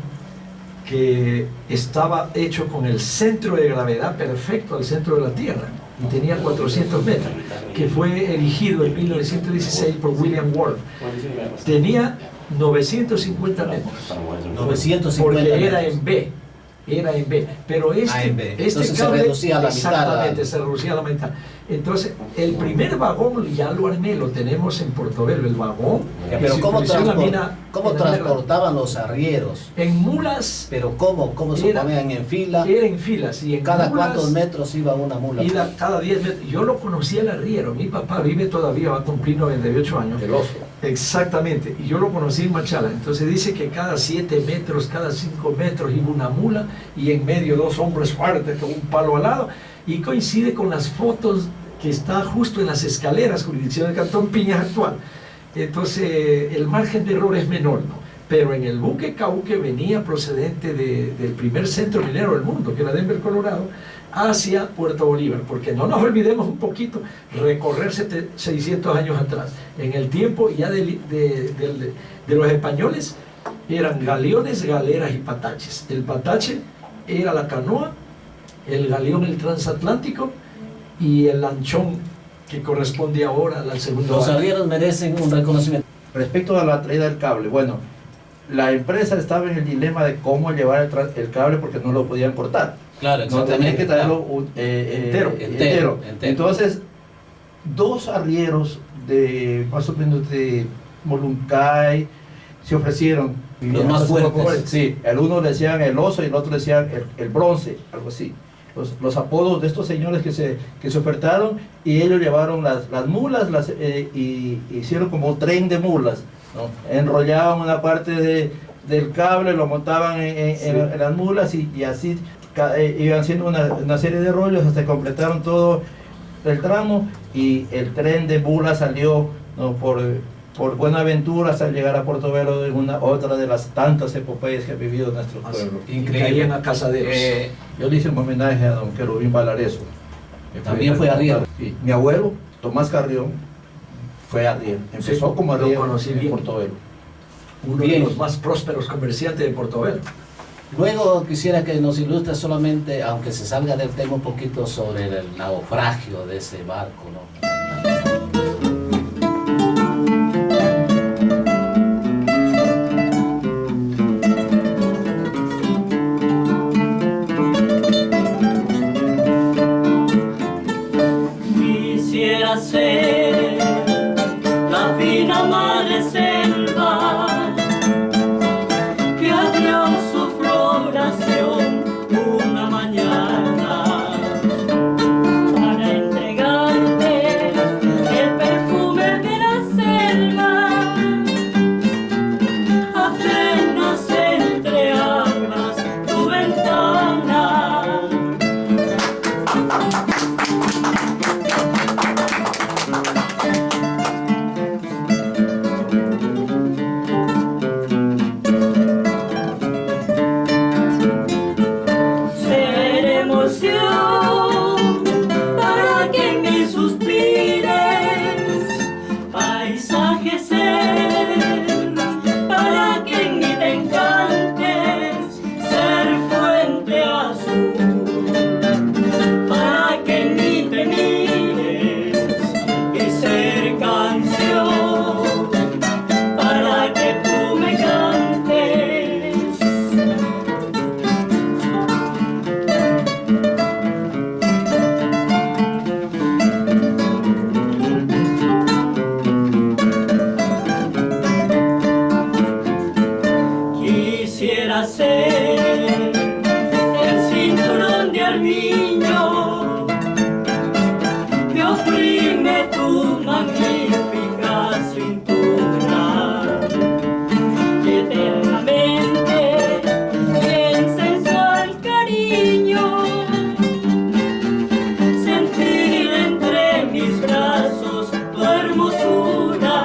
que estaba hecho con el centro de gravedad perfecto al centro de la Tierra, y tenía 400 metros, que fue erigido en 1916 por William Ward, tenía 950 metros. 950 Porque era metros. en B, pero en B. Entonces se cable, reducía a la mitad. exactamente, se reducía a la mitad. Entonces, el primer vagón ya lo armé, lo tenemos en Portobelo, el vagón. que Pero se ¿cómo, utilizó en la mina- cómo en la mina- transportaban los arrieros? En mulas, Pero ¿cómo se Era- ponían en fila? era en filas, y en ¿Cada mulas, cuántos metros iba una mula? cada 10 metros. Yo lo conocí al arriero, mi papá vive todavía, va a cumplir 98 años. El oso. Exactamente, y yo lo conocí en Machala. Entonces dice que cada 7 metros, cada 5 metros iba una mula, y en medio dos hombres fuertes con un palo al lado, y coincide con las fotos que está justo en las escaleras, jurisdicción del Cantón Piñas actual. Entonces el margen de error es menor, ¿no? Pero en el buque Cauque venía procedente del primer centro minero del mundo, que era Denver, Colorado, hacia Puerto Bolívar, porque no nos olvidemos un poquito, recorrer 600 años atrás. En el tiempo ya de los españoles eran galeones, galeras y pataches. El patache era la canoa, el galeón el transatlántico y el lanchón que corresponde ahora al segundo Los barco. arrieros merecen un reconocimiento. Respecto a la traída del cable, bueno, la empresa estaba en el dilema de cómo llevar el cable, porque no lo podían cortar. Claro, No, tenían que traerlo Entero. entero. Entonces, dos arrieros de más o menos de Moluncay se ofrecieron. Los más fuertes. Sí, el uno le decían el oso y el otro le decían el bronce, algo así. Los apodos de estos señores que se ofertaron, y ellos llevaron las mulas y hicieron como un tren de mulas, ¿no? Enrollaban una parte del cable, lo montaban en las mulas, y así iban haciendo una serie de rollos hasta que completaron todo el tramo, y el tren de mulas salió, ¿no? por Buenaventura hasta llegar a Portobelo, en otra de las tantas epopeyas que ha vivido nuestro pueblo. Y caían a casaderos. Yo le hice un homenaje a don Querubín Valareso. que También fue arriero. Sí. Mi abuelo, Tomás Carrión, fue arriero. Empezó como lo arriero conocí en bien. Portobelo. Uno de Bien. los más prósperos comerciantes de Portobelo. Luego quisiera que nos ilustre solamente, aunque se salga del tema, un poquito sobre el naufragio de ese barco, ¿no? coser el cinturón de armiño, me oprime tu magnífica cintura, y eternamente bien sensual cariño, sentir entre mis brazos tu hermosura.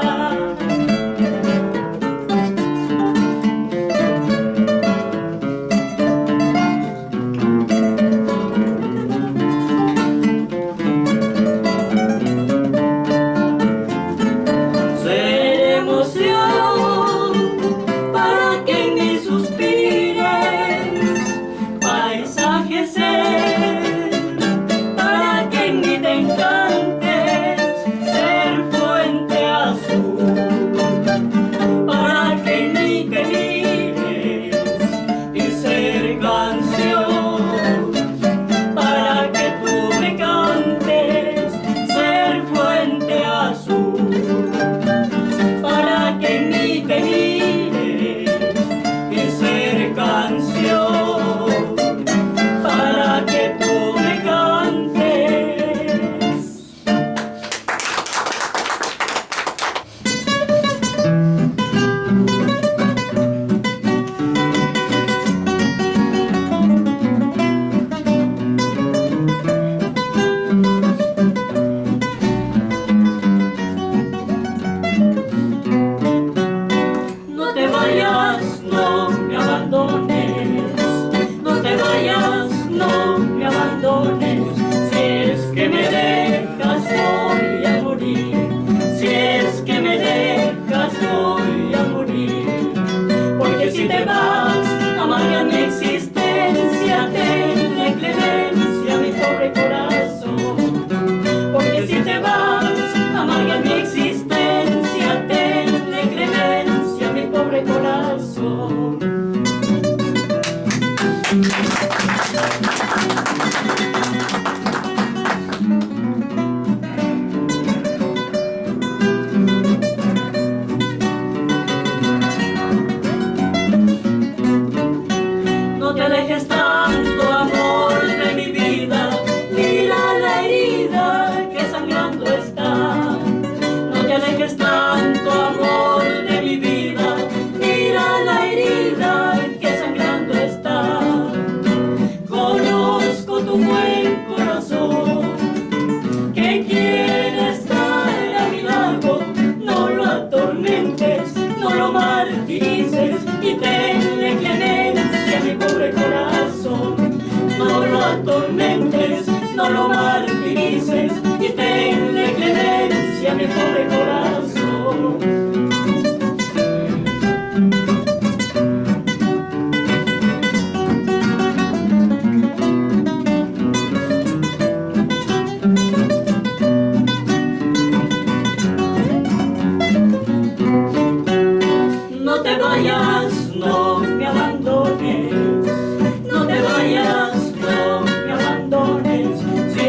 No te vayas, no me abandones, si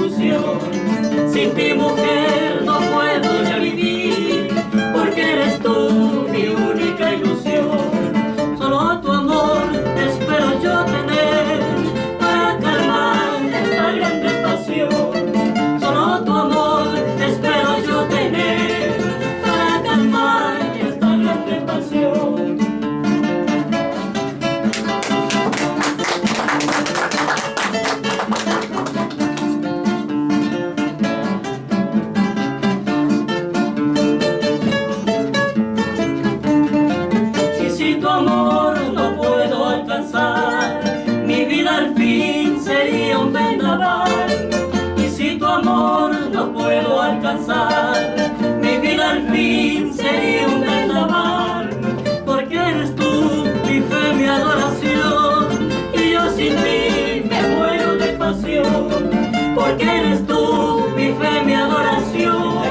ilusión. Sin ti, mujer, no puedo ya vivir, porque eres tú mi única ilusión. Solo tu amor espero yo tener para calmar esta grande pasión. Solo tu amor espero yo tener para calmar esta grande pasión. Y si tu amor no puedo alcanzar, mi vida al fin sería un vendaval. Y si tu amor no puedo alcanzar, mi vida al fin sería un vendaval. Porque eres tú mi fe, mi adoración, y yo sin ti me muero de pasión. Porque eres tú mi fe, mi adoración,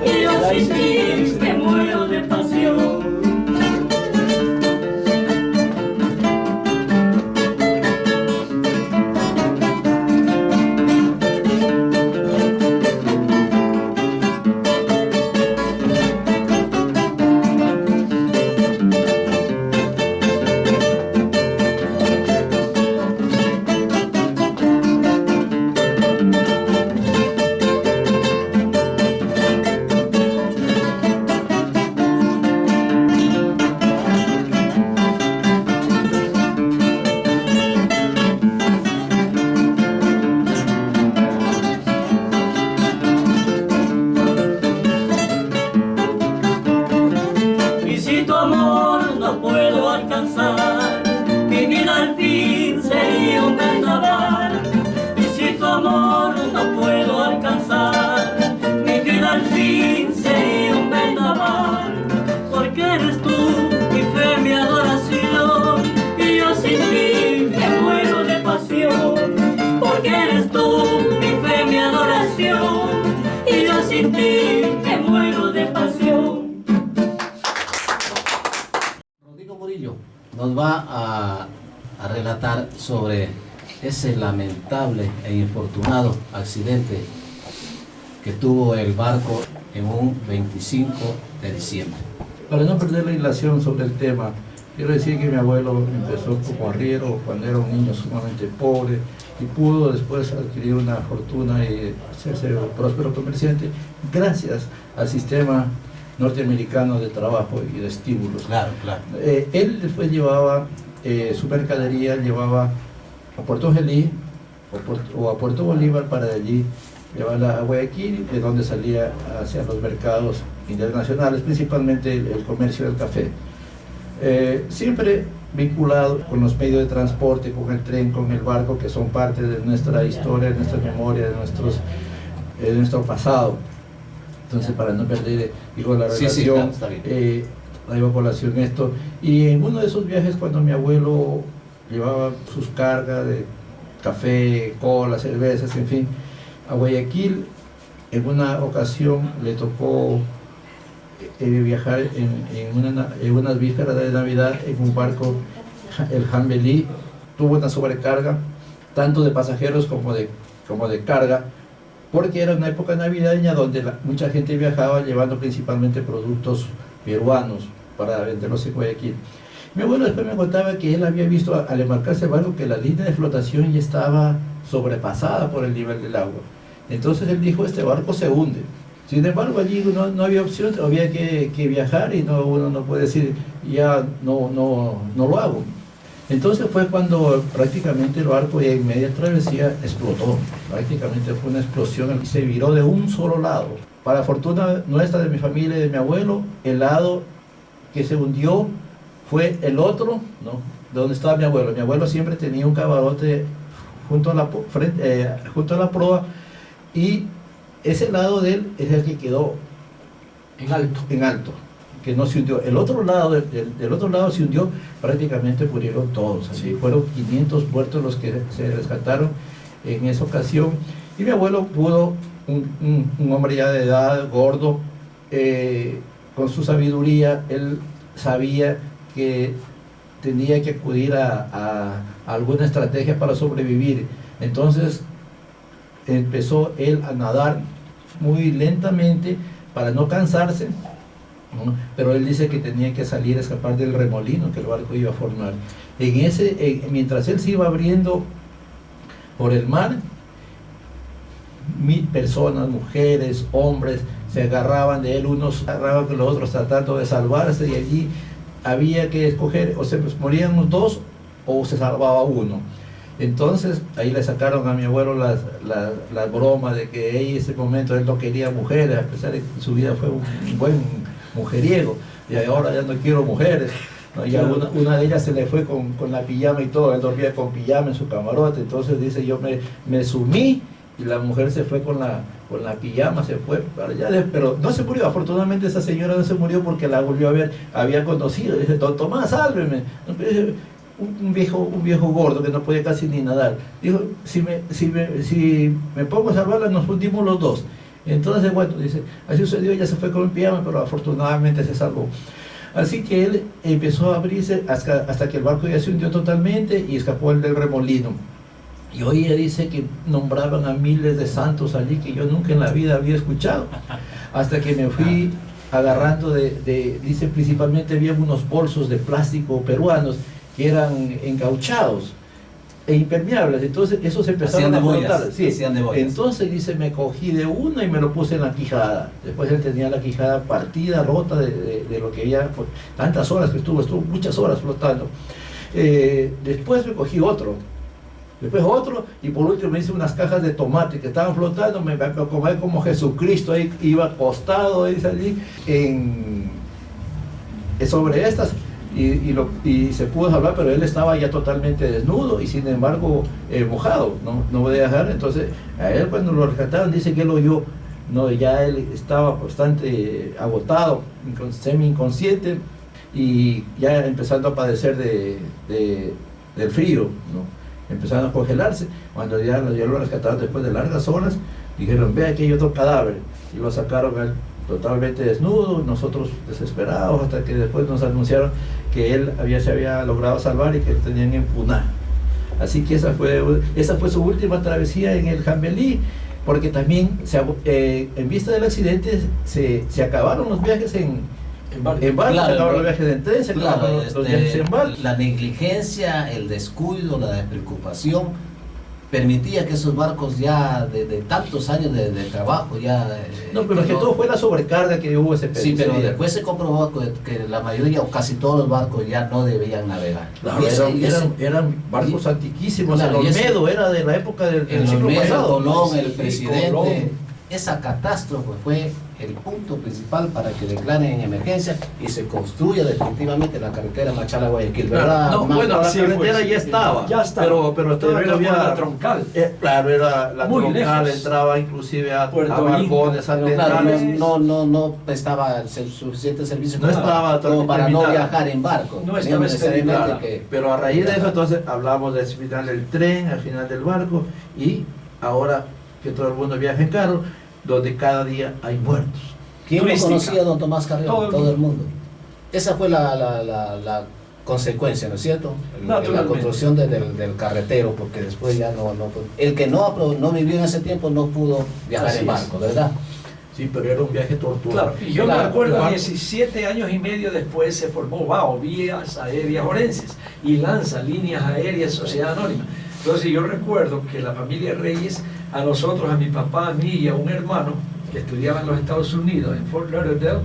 y yo sin ti me muero de pasión. Y si tu amor no puedo alcanzar, mi vida al fin sería un vendaval. Y si tu amor no puedo alcanzar, mi vida al fin sería un vendaval. Porque eres tú mi fe, mi adoración, y yo sin ti me muero de pasión. Porque eres tú mi fe, mi adoración, y yo sin ti me muero de pasión. Rodrigo Murillo nos va a relatar sobre ese lamentable e infortunado accidente que tuvo el barco en un 25 de diciembre. Para no perder la hilación sobre el tema, quiero decir que mi abuelo empezó como arriero cuando era un niño sumamente pobre y pudo después adquirir una fortuna y hacerse un próspero comerciante gracias al sistema norteamericano de trabajo y de estímulos. Claro, claro. Él después llevaba su mercadería, llevaba a Puerto Gelí o a Puerto Bolívar para de allí llevarla a Guayaquil, de donde salía hacia los mercados internacionales, principalmente el comercio del café. Siempre vinculado con los medios de transporte, con el tren, con el barco, que son parte de nuestra historia, de nuestra memoria, de nuestro pasado. Entonces, para no perder, digo, la relación, está bien. traigo a colación esto. Y en uno de esos viajes, cuando mi abuelo llevaba sus cargas de café, cola, cervezas, en fin, a Guayaquil, en una ocasión le tocó viajar en unas vísperas de Navidad en un barco, el Jambelí. Tuvo una sobrecarga, tanto de pasajeros como de carga, porque era una época navideña donde mucha gente viajaba llevando principalmente productos peruanos para venderlos en Guayaquil. Mi abuelo después me contaba que él había visto al embarcarse el barco que la línea de flotación ya estaba sobrepasada por el nivel del agua. Entonces él dijo, este barco se hunde. Sin embargo, allí no había opción, había que viajar y uno no puede decir, ya no lo hago. Entonces fue cuando prácticamente el barco en media travesía explotó. Prácticamente fue una explosión y se viró de un solo lado. Para fortuna nuestra, de mi familia y de mi abuelo, el lado que se hundió fue el otro, ¿no?, de donde estaba mi abuelo. Mi abuelo siempre tenía un camarote junto a la proa, y ese lado de él es el que quedó en alto, que no se hundió. El otro lado, del otro lado se hundió, prácticamente murieron todos. Así fueron 500 muertos los que se rescataron en esa ocasión. Y mi abuelo pudo, un hombre ya de edad, gordo, con su sabiduría, él sabía que tenía que acudir a alguna estrategia para sobrevivir. Entonces empezó él a nadar muy lentamente para no cansarse, ¿no? Pero él dice que tenía que salir a escapar del remolino que el barco iba a formar. Mientras él se iba abriendo por el mar, 1000 personas, mujeres, hombres, se agarraban de él, unos se agarraban con los otros tratando de salvarse, y allí había que escoger, o se morían los dos o se salvaba uno. Entonces ahí le sacaron a mi abuelo la broma de que en ese momento él no quería mujeres, a pesar de que su vida fue un buen mujeriego, y ahora ya no quiero mujeres, ¿no? Ya una de ellas se le fue con la pijama y todo, él dormía con pijama en su camarote. Entonces dice, yo me sumí y la mujer se fue con la pijama, se fue para allá, pero no se murió. Afortunadamente esa señora no se murió porque la volvió a ver, había conocido. Dice, don Tomás, sálveme. Un viejo gordo que no podía casi ni nadar. Dijo, si me pongo a salvarla, nos hundimos los dos. Entonces, bueno, dice, así sucedió, ella se fue con el pijama, pero afortunadamente se salvó. Así que él empezó a abrirse hasta que el barco ya se hundió totalmente y escapó el del remolino. Y hoy ella dice que nombraban a miles de santos allí que yo nunca en la vida había escuchado, hasta que me fui agarrando dice, principalmente había unos bolsos de plástico peruanos que eran encauchados e impermeables. Entonces esos empezaron a flotar. Sí. Entonces dice, me cogí de uno y me lo puse en la quijada. Después él tenía la quijada partida, rota de lo que había, por tantas horas que estuvo muchas horas flotando. Después me cogí otro, y por último me hice unas cajas de tomate que estaban flotando. Me acomodé como Jesucristo, ahí iba acostado, ahí salí sobre estas. Y se pudo salvar, pero él estaba ya totalmente desnudo y sin embargo mojado, no podía dejar. Entonces a él cuando lo rescataron dice que él oyó, no, ya él estaba bastante agotado, semi inconsciente y ya empezando a padecer del frío, ¿no? Empezaron a congelarse. Cuando ya lo rescataron después de largas horas, dijeron, ve, aquí hay otro cadáver, y lo sacaron a él totalmente desnudo, nosotros desesperados, hasta que después nos anunciaron que él se había logrado salvar y que lo tenían en Puná. Así que esa fue su última travesía en el Jambelí, porque también en vista del accidente se acabaron los viajes en barco, claro, se acabaron los viajes en tren, se acabaron los viajes en barco. La negligencia, el descuido, la despreocupación permitía que esos barcos ya de tantos años de trabajo ya... No, pero que todo fue la sobrecarga que hubo ese periodo. Sí, pero después se comprobó que la mayoría o casi todos los barcos ya no debían navegar. Claro, eran barcos antiquísimos. Claro, el Olmedo era de la época del siglo pasado. Colón, el presidente, Colón. Esa catástrofe fue el punto principal para que declaren en emergencia y se construya definitivamente la carretera Machala-Guayaquil, ¿verdad? No, bueno, la carretera ya estaba, pero estaba todavía la troncal. Claro, era la muy troncal, lejos. Entraba inclusive a Inca. balcones, centrales. No prestaba el suficiente servicio como para no viajar en barco. No estaba expeditado. Pero a raíz de eso entonces hablamos del final del tren, al final del barco, y ahora que todo el mundo viaja en carro, donde cada día hay muertos. ¿Quién lo conocía a don Tomás Carrión? Todo el mundo. Esa fue la consecuencia, ¿no es cierto? La construcción del carretero, porque después ya no el que no vivió en ese tiempo no pudo viajar en barco, ¿verdad? Sí, pero era un viaje tortuoso. Claro, y yo me acuerdo, 17 años y medio después se formó VAO, Vías Aéreas Orenses, y Lanza, Líneas Aéreas Sociedad Anónima. Entonces yo recuerdo que la familia Reyes, a nosotros, a mi papá, a mí y a un hermano que estudiaba en los Estados Unidos, en Fort Lauderdale,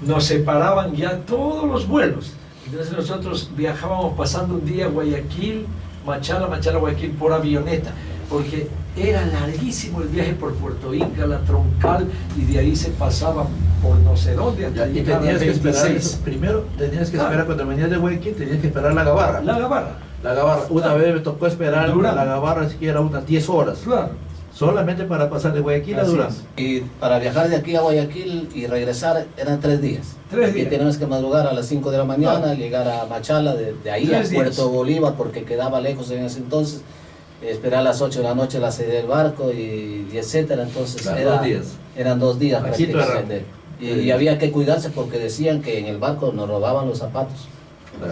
nos separaban ya todos los vuelos. Entonces nosotros viajábamos pasando un día Guayaquil, Machala, Guayaquil por avioneta, porque era larguísimo el viaje por Puerto Inca, la troncal, y de ahí se pasaba por no sé dónde hasta y llegar tenías a que esperar 26. Primero tenías que esperar cuando venías de Guayaquil, tenías que esperar la Gabarra. La Gabarra. Una vez me tocó esperar la Gabarra siquiera unas 10 horas. Claro. Solamente para pasar de Guayaquil a Durán. Y para viajar de aquí a Guayaquil y regresar eran 3 días. 3 días. Y tenemos que madrugar a las 5 de la mañana, llegar a Machala, de ahí a Puerto Bolívar, porque quedaba lejos en ese entonces, esperar a las 8 de la noche la salida del barco y etcétera. Entonces eran 2 días prácticamente. Y había que cuidarse porque decían que en el barco nos robaban los zapatos.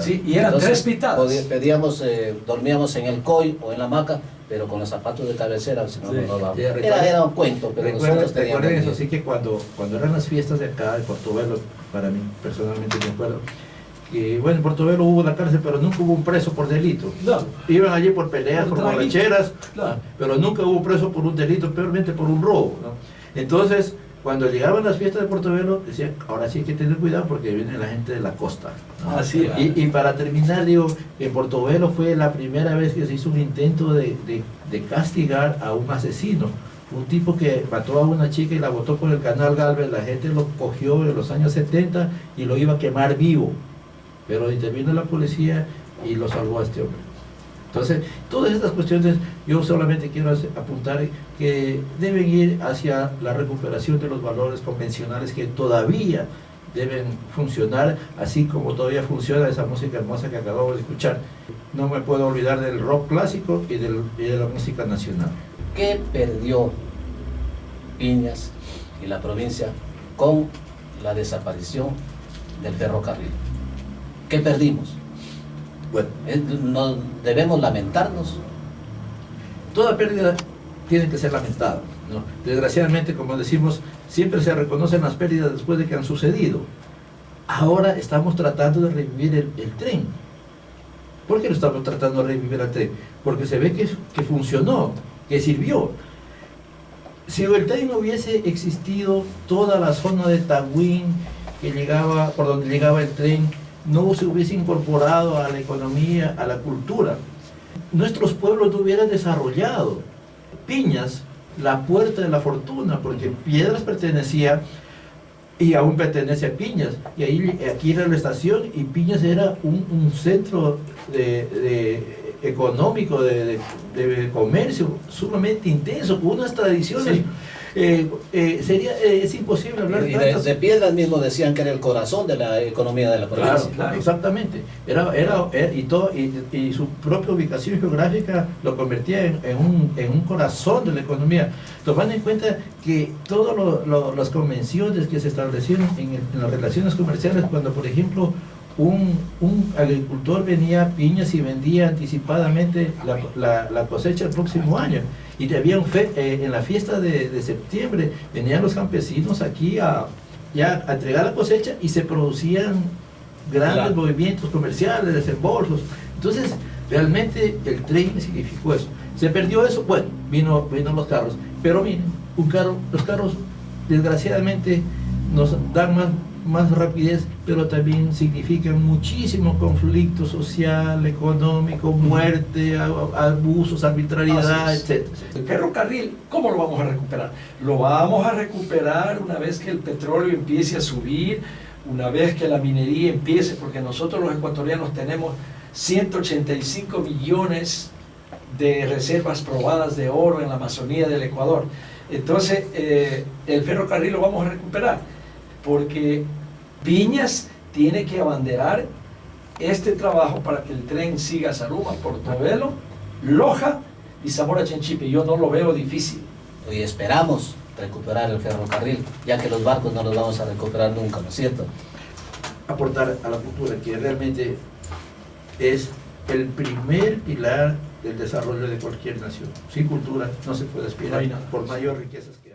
Sí, y eran 3 pitadas. Pedíamos, dormíamos en el coy o en la hamaca, pero con los zapatos de cabecera, si no, Sí. no vamos. Sí, Era un cuento, pero nosotros teníamos... Recuerden eso, sí, que cuando eran las fiestas de acá, de Portobelo, para mí personalmente me acuerdo, que bueno, en Portobelo hubo una cárcel, pero nunca hubo un preso por delito. No. Iban allí por peleas, por Por borracheras, Claro. pero nunca hubo preso por un delito, peormente por un robo, ¿no? Entonces, cuando llegaban las fiestas de Portobelo, decían, ahora sí hay que tener cuidado porque viene la gente de la costa, ¿no? Así es. Y para terminar, digo, en Portobelo fue la primera vez que se hizo un intento de castigar a un asesino. Un tipo que mató a una chica y la botó por el canal Galvez, la gente lo cogió en los años 70 y lo iba a quemar vivo. Pero intervino la policía y lo salvó a este hombre. Entonces, todas estas cuestiones, yo solamente quiero apuntar que deben ir hacia la recuperación de los valores convencionales que todavía deben funcionar, así como todavía funciona esa música hermosa que acabamos de escuchar. No me puedo olvidar del rock clásico y de la música nacional. ¿Qué perdió Piñas y la provincia con la desaparición del ferrocarril? ¿Qué perdimos? Bueno, No debemos lamentarnos. toda pérdida tiene que ser lamentada, ¿no? Desgraciadamente, como decimos, siempre se reconocen las pérdidas después de que han sucedido. Ahora estamos tratando de revivir el tren. ¿Por qué lo estamos tratando de revivir el tren? Porque se ve que funcionó, que sirvió. Si el tren no hubiese existido, toda la zona de Tahuín que llegaba, por donde llegaba el tren, no se hubiese incorporado a la economía, a la cultura, nuestros pueblos no hubieran desarrollado. Piñas, la puerta de la fortuna, porque Piedras pertenecía y aún pertenece a Piñas, y aquí era la estación y Piñas era un centro económico, de comercio sumamente intenso, con unas tradiciones. Sí. Es imposible hablar Y tantas- de Piedras mismo decían que era el corazón de la economía de la provincia. Claro, claro, exactamente. Y su propia ubicación geográfica lo convertía en un corazón de la economía, tomando en cuenta que todas las convenciones que se establecieron en las relaciones comerciales, cuando por ejemplo un agricultor venía a Piñas y vendía anticipadamente la cosecha el próximo año, y había en la fiesta de septiembre venían los campesinos aquí ya a entregar la cosecha y se producían grandes Claro. movimientos comerciales, desembolsos. Entonces, realmente el tren significó eso. Se perdió eso, bueno, vino los carros. Pero miren, los carros desgraciadamente nos dan más rapidez, pero también significan muchísimo conflicto social, económico, muerte, abusos, arbitrariedad, Así es. etc. El ferrocarril, ¿cómo lo vamos a recuperar? Lo vamos a recuperar una vez que el petróleo empiece a subir, una vez que la minería empiece, porque nosotros los ecuatorianos tenemos 185 millones de reservas probadas de oro en la Amazonía del Ecuador. Entonces, el ferrocarril lo vamos a recuperar, porque Piñas tiene que abanderar este trabajo para que el tren siga a Zaruma, Portobelo, Loja y Zamora Chinchipe. Yo no lo veo difícil. Y esperamos recuperar el ferrocarril, ya que los barcos no los vamos a recuperar nunca, ¿no es cierto? Aportar a la cultura, que realmente es el primer pilar del desarrollo de cualquier nación. Sin cultura no se puede No aspirar hay nada. por mayor riquezas que